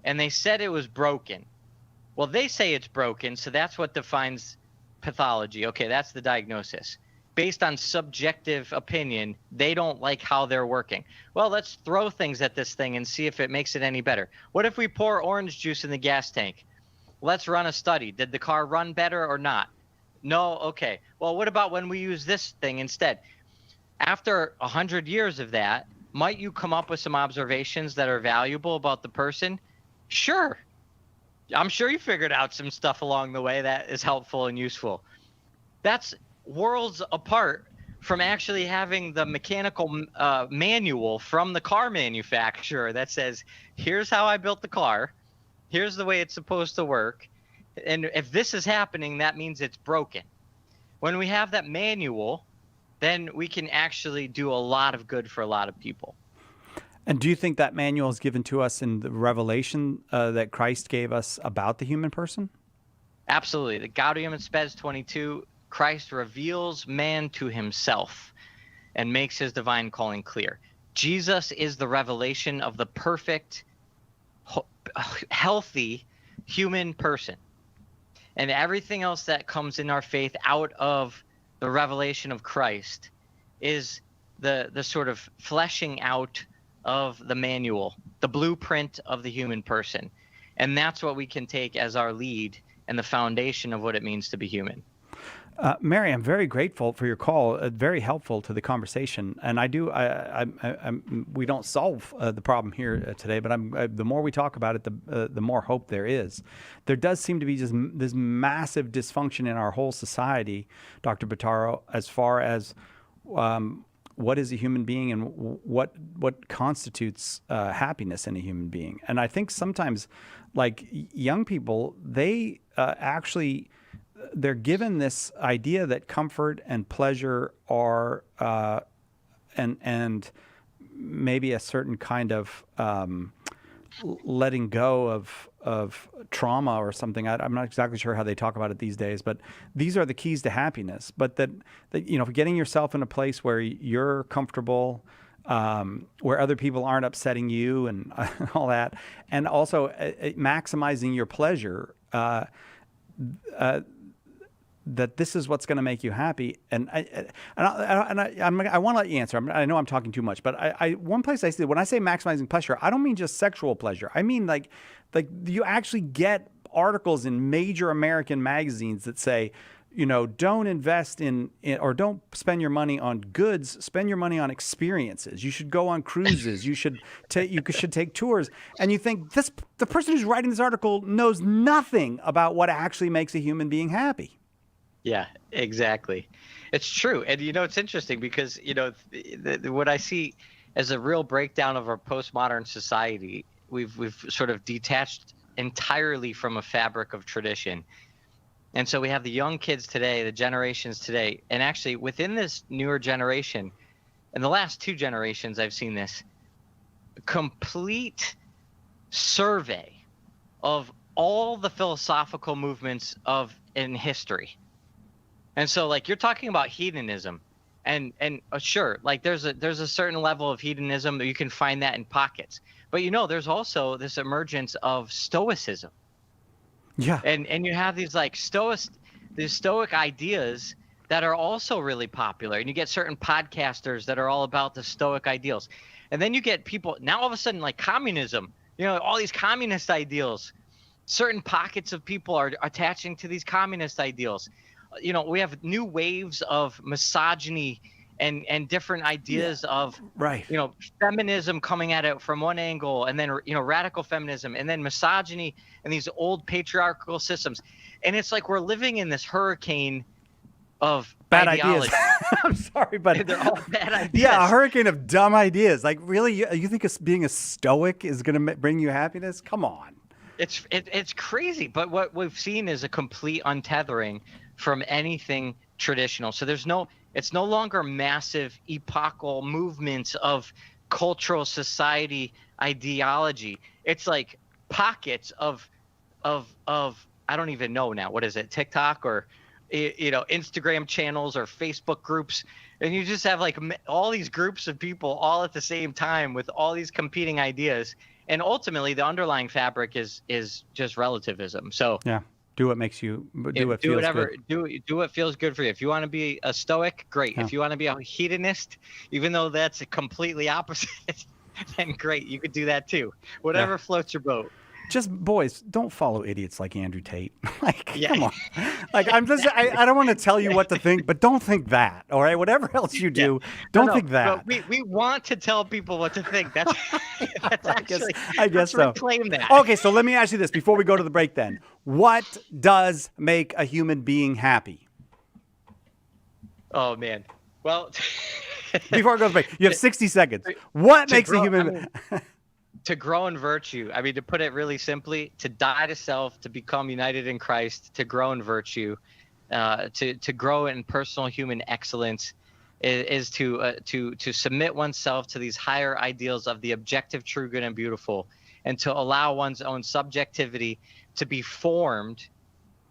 and they said it was broken. Well, they say it's broken, so that's what defines pathology. Okay, that's the diagnosis. Based on subjective opinion, they don't like how they're working. Well, let's throw things at this thing and see if it makes it any better. What if we pour orange juice in the gas tank? Let's run a study. Did the car run better or not? No? Okay. Well, what about when we use this thing instead? After 100 years of that, might you come up with some observations that are valuable about the person? Sure. I'm sure you figured out some stuff along the way that is helpful and useful. That's worlds apart from actually having the mechanical manual from the car manufacturer that says, here's how I built the car, here's the way it's supposed to work, and if this is happening, that means it's broken. When we have that manual, then we can actually do a lot of good for a lot of people. And do you think that manual is given to us in the revelation that Christ gave us about the human person? Absolutely. The Gaudium et Spes 22, Christ reveals man to himself and makes his divine calling clear. Jesus is the revelation of the perfect, healthy human person. And everything else that comes in our faith out of the revelation of Christ is the sort of fleshing out of the manual, the blueprint of the human person. And that's what we can take as our lead and the foundation of what it means to be human. Mary, I'm very grateful for your call. Very helpful to the conversation, and we don't solve the problem here today. But the more we talk about it, the more hope there is. There does seem to be just this massive dysfunction in our whole society, Dr. Bottaro, as far as what is a human being and what constitutes happiness in a human being. And I think sometimes, like young people, they actually. They're given this idea that comfort and pleasure are, and maybe a certain kind of letting go of trauma or something. I'm not exactly sure how they talk about it these days, but these are the keys to happiness. But that getting yourself in a place where you're comfortable, where other people aren't upsetting you and all that, and also maximizing your pleasure. That this is what's going to make you happy, and I want to let you answer. I know I'm talking too much, but one place I see when I say maximizing pleasure, I don't mean just sexual pleasure. I mean like you actually get articles in major American magazines that say, don't invest in or don't spend your money on goods. Spend your money on experiences. You should go on cruises. You should take tours. And you think the person who's writing this article knows nothing about what actually makes a human being happy. Yeah, exactly. It's true. And, it's interesting because, what I see as a real breakdown of our postmodern society, we've sort of detached entirely from a fabric of tradition. And so we have the young kids today, the generations today, and actually within this newer generation, in the last 2 generations, I've seen this complete survey of all the philosophical movements in history. And so, like, you're talking about hedonism, and sure, like there's a certain level of hedonism that you can find that in pockets, but there's also this emergence of stoicism. Yeah. And you have these these stoic ideas that are also really popular, and you get certain podcasters that are all about the stoic ideals, and then you get people now all of a sudden like communism, all these communist ideals. Certain pockets of people are attaching to these communist ideals. We have new waves of misogyny and different ideas of feminism coming at it from one angle, and then radical feminism, and then misogyny and these old patriarchal systems. And it's like we're living in this hurricane of bad ideology. ideas. I'm sorry, but they're all bad ideas. Yeah, a hurricane of dumb ideas. Like, really, you think being a stoic is going to bring you happiness? Come on. It's crazy, but what we've seen is a complete untethering from anything traditional. So it's no longer massive epochal movements of cultural society ideology. It's like pockets of I don't even know now, what is it, TikTok or Instagram channels or Facebook groups, and you just have like all these groups of people all at the same time with all these competing ideas, and ultimately the underlying fabric is just relativism. So yeah. Do what makes you do what feels good. Do what feels good for you. If you want to be a stoic, great. Yeah. If you want to be a hedonist, even though that's completely opposite, then great. You could do that too. Whatever floats your boat. Just boys, don't follow idiots like Andrew Tate. Come on. Like, I don't want to tell you what to think, but don't think that. All right, whatever else you do, don't think that. But we want to tell people what to think. That's actually. I guess so. Reclaim that. Okay, so let me ask you this before we go to the break. Then, what does make a human being happy? Oh man. Well, before I go to the break, you have 60 seconds. What makes a human? To grow in virtue, I mean, to put it really simply, to die to self, to become united in Christ, to grow in virtue, to grow in personal human excellence, is to submit oneself to these higher ideals of the objective, true, good, and beautiful, and to allow one's own subjectivity to be formed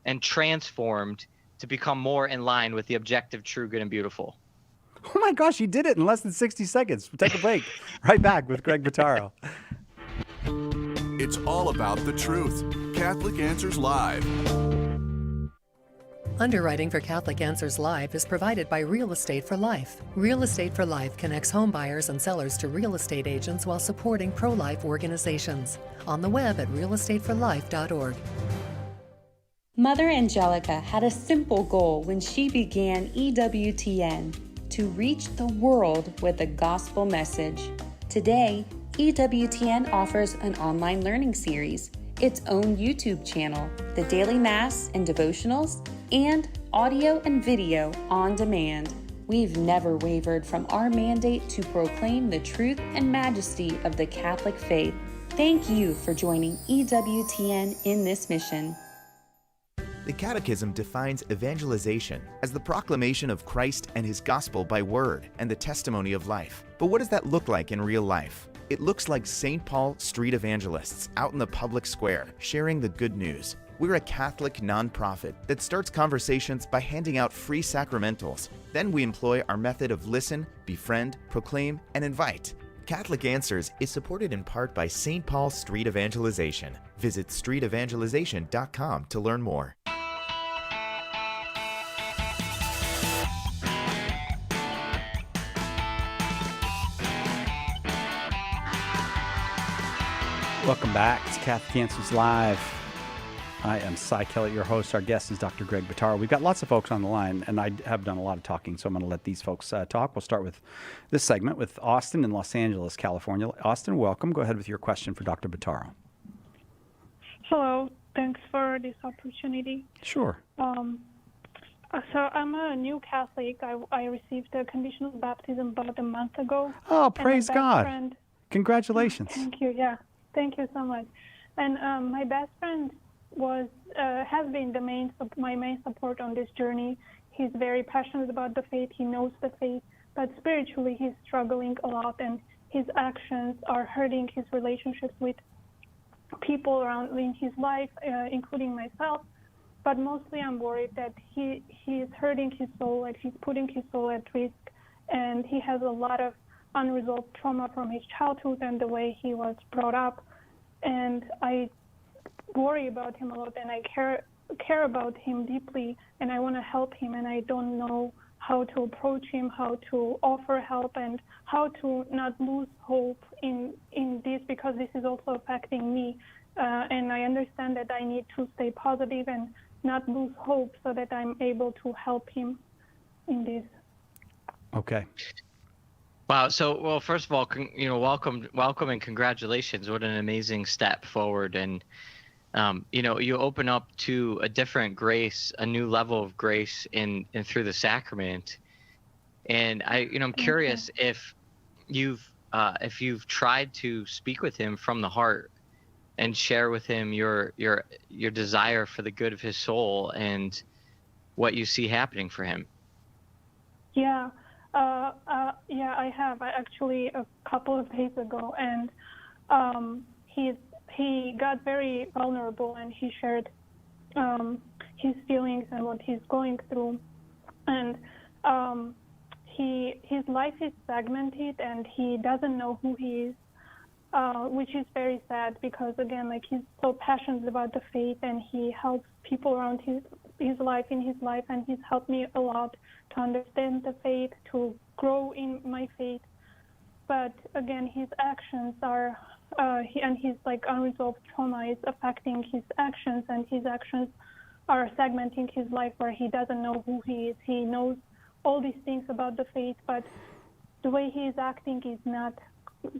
and transformed to become more in line with the objective, true, good, and beautiful. Oh my gosh, you did it in less than 60 seconds. We'll take a break. Right back with Greg Bottaro. It's all about the truth. Catholic Answers Live. Underwriting for Catholic Answers Live is provided by Real Estate for Life. Real Estate for Life connects home buyers and sellers to real estate agents while supporting pro-life organizations. On the web at realestateforlife.org. Mother Angelica had a simple goal when she began EWTN: to reach the world with a gospel message. Today, EWTN offers an online learning series, its own YouTube channel, the daily mass and devotionals, and audio and video on demand. We've never wavered from our mandate to proclaim the truth and majesty of the Catholic faith. Thank you for joining EWTN in this mission. The Catechism defines evangelization as the proclamation of Christ and His gospel by word and the testimony of life. But what does that look like in real life? It looks like St. Paul street evangelists out in the public square sharing the good news. We're a Catholic nonprofit that starts conversations by handing out free sacramentals. Then we employ our method of listen, befriend, proclaim, and invite. Catholic Answers is supported in part by St. Paul Street Evangelization. Visit streetevangelization.com to learn more. Welcome back. It's Catholic Answers Live. I am Cy Kellett, your host. Our guest is Dr. Greg Bottaro. We've got lots of folks on the line, and I have done a lot of talking, so I'm going to let these folks talk. We'll start with this segment with Austin in Los Angeles, California. Austin, welcome. Go ahead with your question for Dr. Bottaro. Hello. Thanks for this opportunity. Sure. So I'm a new Catholic. I received a conditional baptism about a month ago. Oh, praise God. Congratulations. Thank you. Yeah. Thank you so much. And my best friend has been my main support on this journey. He's very passionate about the faith. He knows the faith, but spiritually he's struggling a lot, and his actions are hurting his relationships with people around in his life, including myself. But mostly I'm worried that he is hurting his soul, like he's putting his soul at risk, and he has a lot of unresolved trauma from his childhood and the way he was brought up. And I worry about him a lot, and I care about him deeply, and I want to help him, and I don't know how to approach him, how to offer help, and how to not lose hope in this, because this is also affecting me. And I understand that I need to stay positive and not lose hope so that I'm able to help him in this. Okay. Wow. So, well, first of all, welcome and congratulations. What an amazing step forward. And, you open up to a different grace, a new level of grace in through the sacrament. And I'm curious if you've tried to speak with him from the heart and share with him your desire for the good of his soul and what you see happening for him. Yeah. Yeah, I have. I actually a couple of days ago, and he got very vulnerable, and he shared his feelings and what he's going through, and his life is segmented, and he doesn't know who he is, which is very sad, because again, like, he's so passionate about the faith, and he helps people around his life, and he's helped me a lot to understand the faith, to grow in my faith. But again, his actions are, and his unresolved trauma is affecting his actions, and his actions are segmenting his life, where he doesn't know who he is. He knows all these things about the faith, but the way he is acting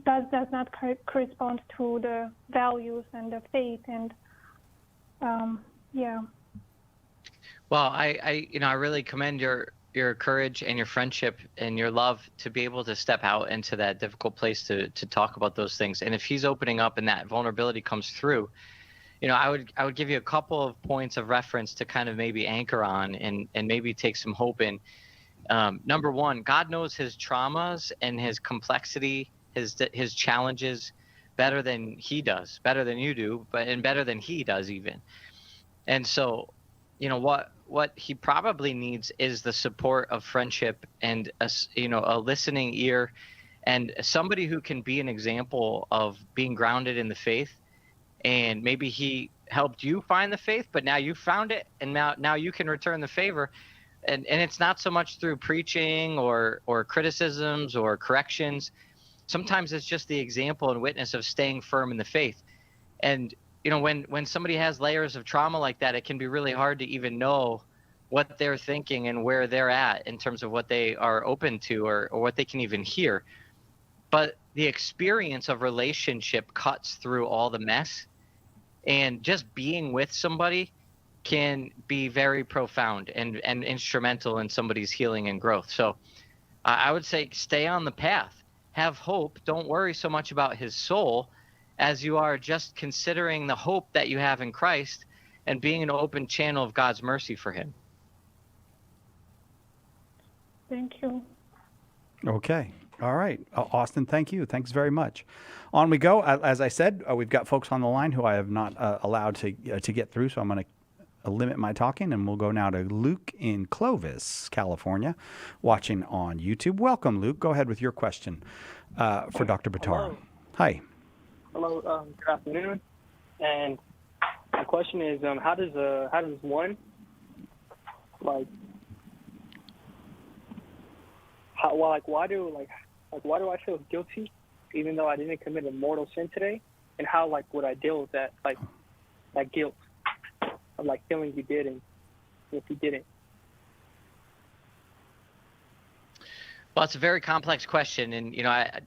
does not correspond to the values and the faith, and yeah. Well, I really commend your courage and your friendship and your love to be able to step out into that difficult place to talk about those things. And if he's opening up and that vulnerability comes through, I would give you a couple of points of reference to kind of maybe anchor on and maybe take some hope in. Number one, God knows his traumas and his complexity, his challenges better than he does, better than you do, and better than he does even. And so, what he probably needs is the support of friendship and a listening ear, and somebody who can be an example of being grounded in the faith. And maybe he helped you find the faith, but now you found it, and now you can return the favor. And it's not so much through preaching or criticisms or corrections. Sometimes it's just the example and witness of staying firm in the faith. And when somebody has layers of trauma like that, it can be really hard to even know what they're thinking and where they're at in terms of what they are open to or what they can even hear. But the experience of relationship cuts through all the mess, and just being with somebody can be very profound and instrumental in somebody's healing and growth. So I would say stay on the path, have hope. Don't worry so much about his soul as you are just considering the hope that you have in Christ and being an open channel of God's mercy for him. Thank you. Okay. All right. Austin, thank you. Thanks very much. On we go. As I said, we've got folks on the line who I have not allowed to get through, so I'm going to limit my talking, and we'll go now to Luke in Clovis, California, watching on YouTube. Welcome, Luke. Go ahead with your question for Dr. Buttar. Hello. Hi. Hello. Good afternoon. And my question is, how does one why do I feel guilty even though I didn't commit a mortal sin today? And how would I deal with that that guilt of feeling you did and if you didn't? Well, it's a very complex question, and I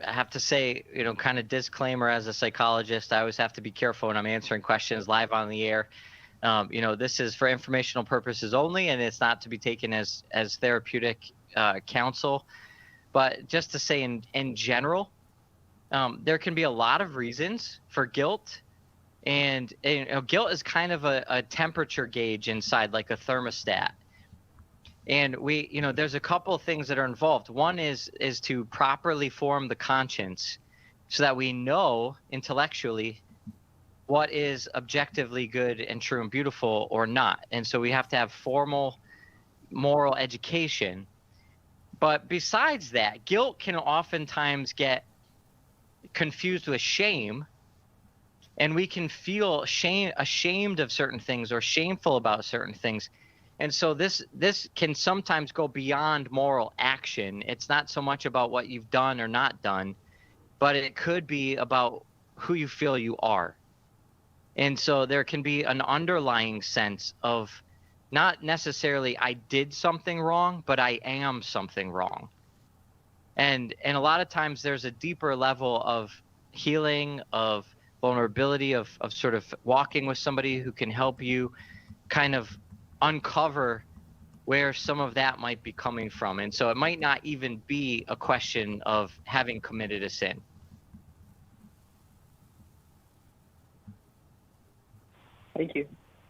have to say, kind of disclaimer as a psychologist, I always have to be careful when I'm answering questions live on the air. This is for informational purposes only, and it's not to be taken as therapeutic counsel. But just to say in general, there can be a lot of reasons for guilt. And guilt is kind of a temperature gauge inside, like a thermostat. And there's a couple of things that are involved. One is to properly form the conscience so that we know intellectually what is objectively good and true and beautiful or not. And so we have to have formal moral education. But besides that, guilt can oftentimes get confused with shame. And we can feel ashamed of certain things or shameful about certain things. And so this can sometimes go beyond moral action. It's not so much about what you've done or not done, but it could be about who you feel you are. And so there can be an underlying sense of not necessarily I did something wrong, but I am something wrong. And a lot of times there's a deeper level of healing, of vulnerability, of sort of walking with somebody who can help you kind of uncover where some of that might be coming from. And so it might not even be a question of having committed a sin. Thank you.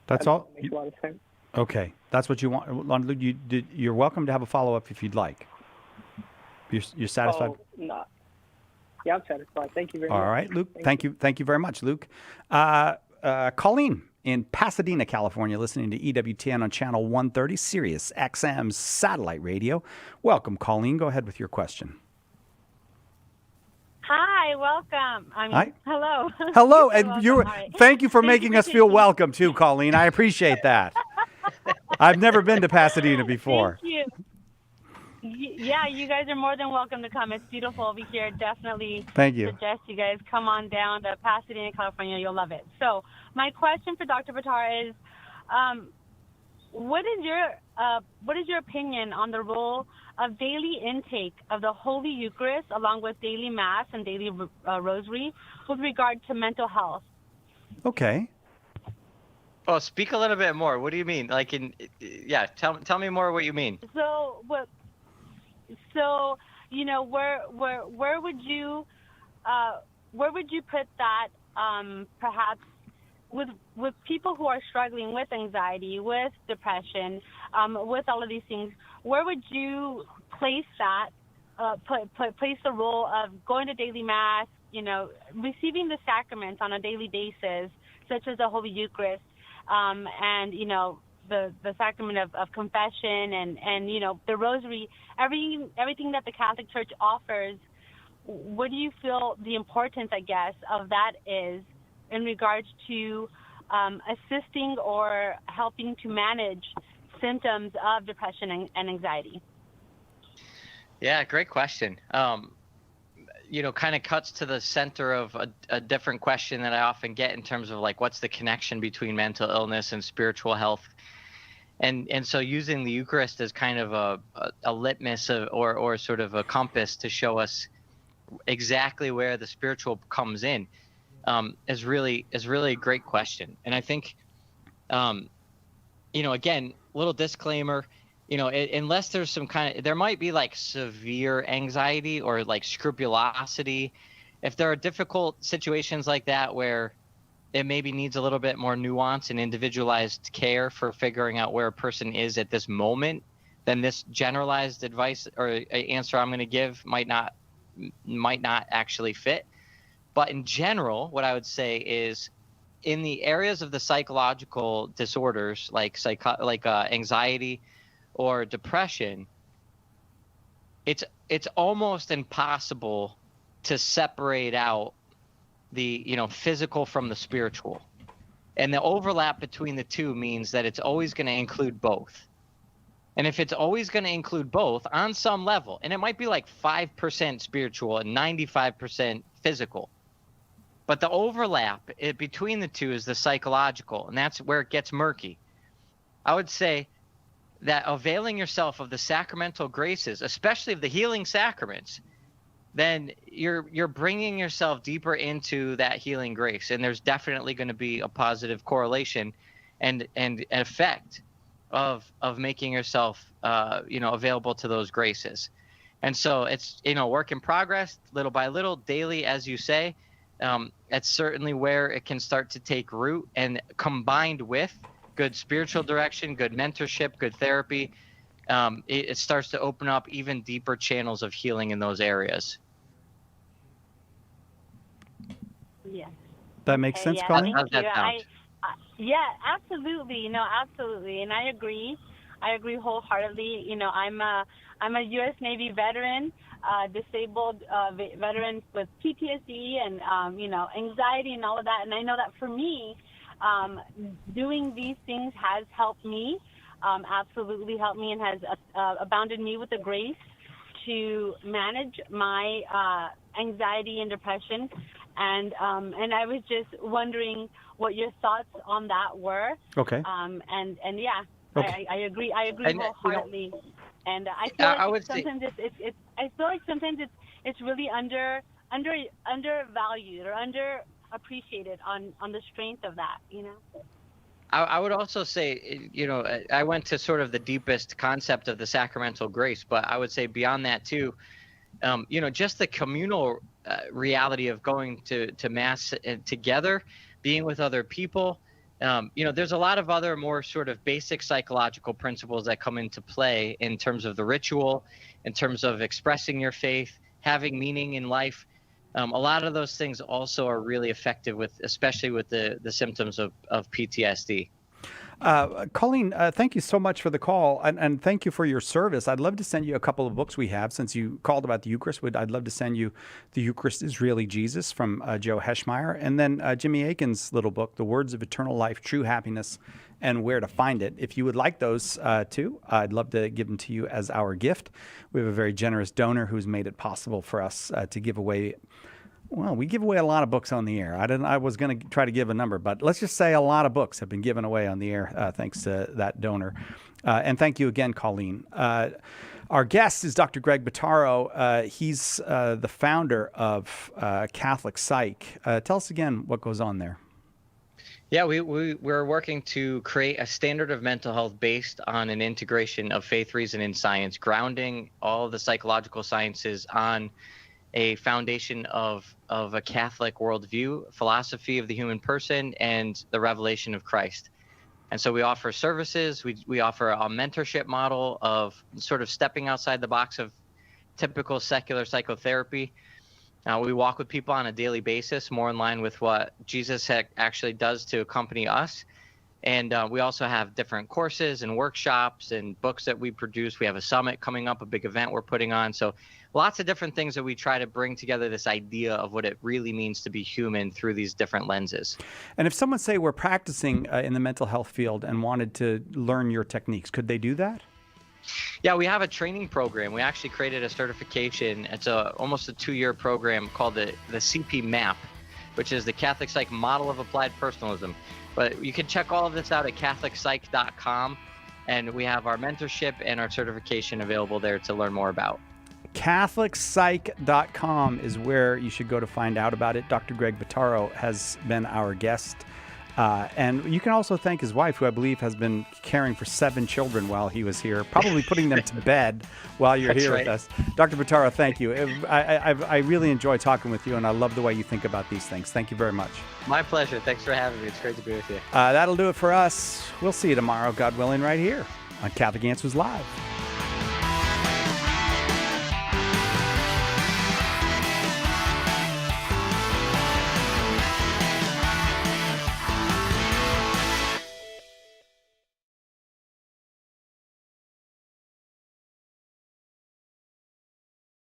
That's all? Makes a lot of sense. Okay. That's what you want. You're welcome to have a follow-up if you'd like. You're satisfied? Oh, no. Yeah, I'm satisfied. Thank you very much. All right, Luke. Thank you. Thank you very much, Luke. Colleen in Pasadena, California, listening to EWTN on channel 130, Sirius XM satellite radio. Welcome, Colleen. Go ahead with your question. Hi, welcome. Hi. Hello. Hello, You're and welcome. thank you for making us feel welcome too, Colleen. I appreciate that. I've never been to Pasadena before. Thank you. Yeah, you guys are more than welcome to come. It's beautiful over here. Definitely Thank you. suggest you guys come on down to Pasadena, California. You'll love it. So my question for Dr. Buttar is, what is your opinion on the role of daily intake of the Holy Eucharist along with daily Mass and daily Rosary with regard to mental health? Okay. Well, speak a little bit more. What do you mean? Tell me more what you mean. So where would you put that perhaps with people who are struggling with anxiety, with depression, with all of these things? Where would you place that? Place the role of going to daily Mass, receiving the sacraments on a daily basis, such as the Holy Eucharist, and the sacrament of confession and the Rosary, everything that the Catholic Church offers. What do you feel the importance, I guess, of that is in regards to assisting or helping to manage symptoms of depression and anxiety? Yeah, great question. Kind of cuts to the center of a different question that I often get in terms of what's the connection between mental illness and spiritual health. And so using the Eucharist as kind of a litmus or sort of a compass to show us exactly where the spiritual comes in is really a great question. And I think, again, little disclaimer, unless there's some there might be severe anxiety or scrupulosity. If there are difficult situations like that where it maybe needs a little bit more nuance and individualized care for figuring out where a person is at this moment, then this generalized advice or answer I'm going to give might not actually fit. But in general, what I would say is, in the areas of the psychological disorders like anxiety or depression, it's almost impossible to separate out the physical from the spiritual. And the overlap between the two means that it's always going to include both. And if it's always going to include both on some level, and it might be like 5% spiritual and 95% physical, but the overlap between the two is the psychological, and that's where it gets murky. I would say that availing yourself of the sacramental graces, especially of the healing sacraments, then you're bringing yourself deeper into that healing grace, and there's definitely going to be a positive correlation and an effect of making yourself available to those graces. And so it's work in progress, little by little, daily, as you say. That's certainly where it can start to take root, and combined with good spiritual direction, good mentorship, good therapy, it starts to open up even deeper channels of healing in those areas. Yeah. That makes sense, Colleen? How's that sound? Yeah, absolutely. Absolutely. And I agree wholeheartedly. I'm a U.S. Navy veteran, disabled veteran with PTSD and, anxiety and all of that. And I know that for me, doing these things has helped me, absolutely helped me, and has abounded me with the grace to manage my anxiety and depression. And I was just wondering what your thoughts on that were. Okay. And yeah, Okay. I agree And, wholeheartedly. And I feel like sometimes it's really undervalued or underappreciated on the strength of that. I would also say, I went to sort of the deepest concept of the sacramental grace, but I would say beyond that too, just the communal reality of going to Mass together, being with other people. There's a lot of other more sort of basic psychological principles that come into play in terms of the ritual, in terms of expressing your faith, having meaning in life. A lot of those things also are really effective especially with the symptoms of PTSD. Colleen, thank you so much for the call, and thank you for your service. I'd love to send you a couple of books we have. Since you called about the Eucharist, I'd love to send you The Eucharist is Really Jesus from Joe Heschmeyer, and then Jimmy Akin's little book, The Words of Eternal Life, True Happiness, and Where to Find It. If you would like those too, I'd love to give them to you as our gift. We have a very generous donor who's made it possible for us to give away. Well, we give away a lot of books on the air. I was going to try to give a number, but let's just say a lot of books have been given away on the air thanks to that donor. And thank you again, Colleen. Our guest is Dr. Greg Bottaro. He's the founder of Catholic Psych. Tell us again what goes on there. Yeah, we're working to create a standard of mental health based on an integration of faith, reason, and science, grounding all the psychological sciences on a foundation of a Catholic worldview, philosophy of the human person, and the revelation of Christ. And so we offer services. We offer a mentorship model of sort of stepping outside the box of typical secular psychotherapy. We walk with people on a daily basis, more in line with what Jesus actually does to accompany us. And we also have different courses and workshops and books that we produce. We have a summit coming up, a big event we're putting on. So lots of different things that we try to bring together, this idea of what it really means to be human through these different lenses. And if someone, say, were practicing in the mental health field and wanted to learn your techniques, could they do that? Yeah, we have a training program. We actually created a certification. It's almost a 2-year program called the CP MAP, which is the Catholic Psych Model of Applied Personalism. But you can check all of this out at CatholicPsych.com, and we have our mentorship and our certification available there to learn more about. CatholicPsych.com is where you should go to find out about it. Dr. Greg Bottaro has been our guest. And you can also thank his wife, who I believe has been caring for 7 children while he was here, probably putting them to bed while you're here with us. Dr. Bottaro, thank you. I really enjoy talking with you, and I love the way you think about these things. Thank you very much. My pleasure. Thanks for having me. It's great to be with you. That'll do it for us. We'll see you tomorrow, God willing, right here on Catholic Answers Live.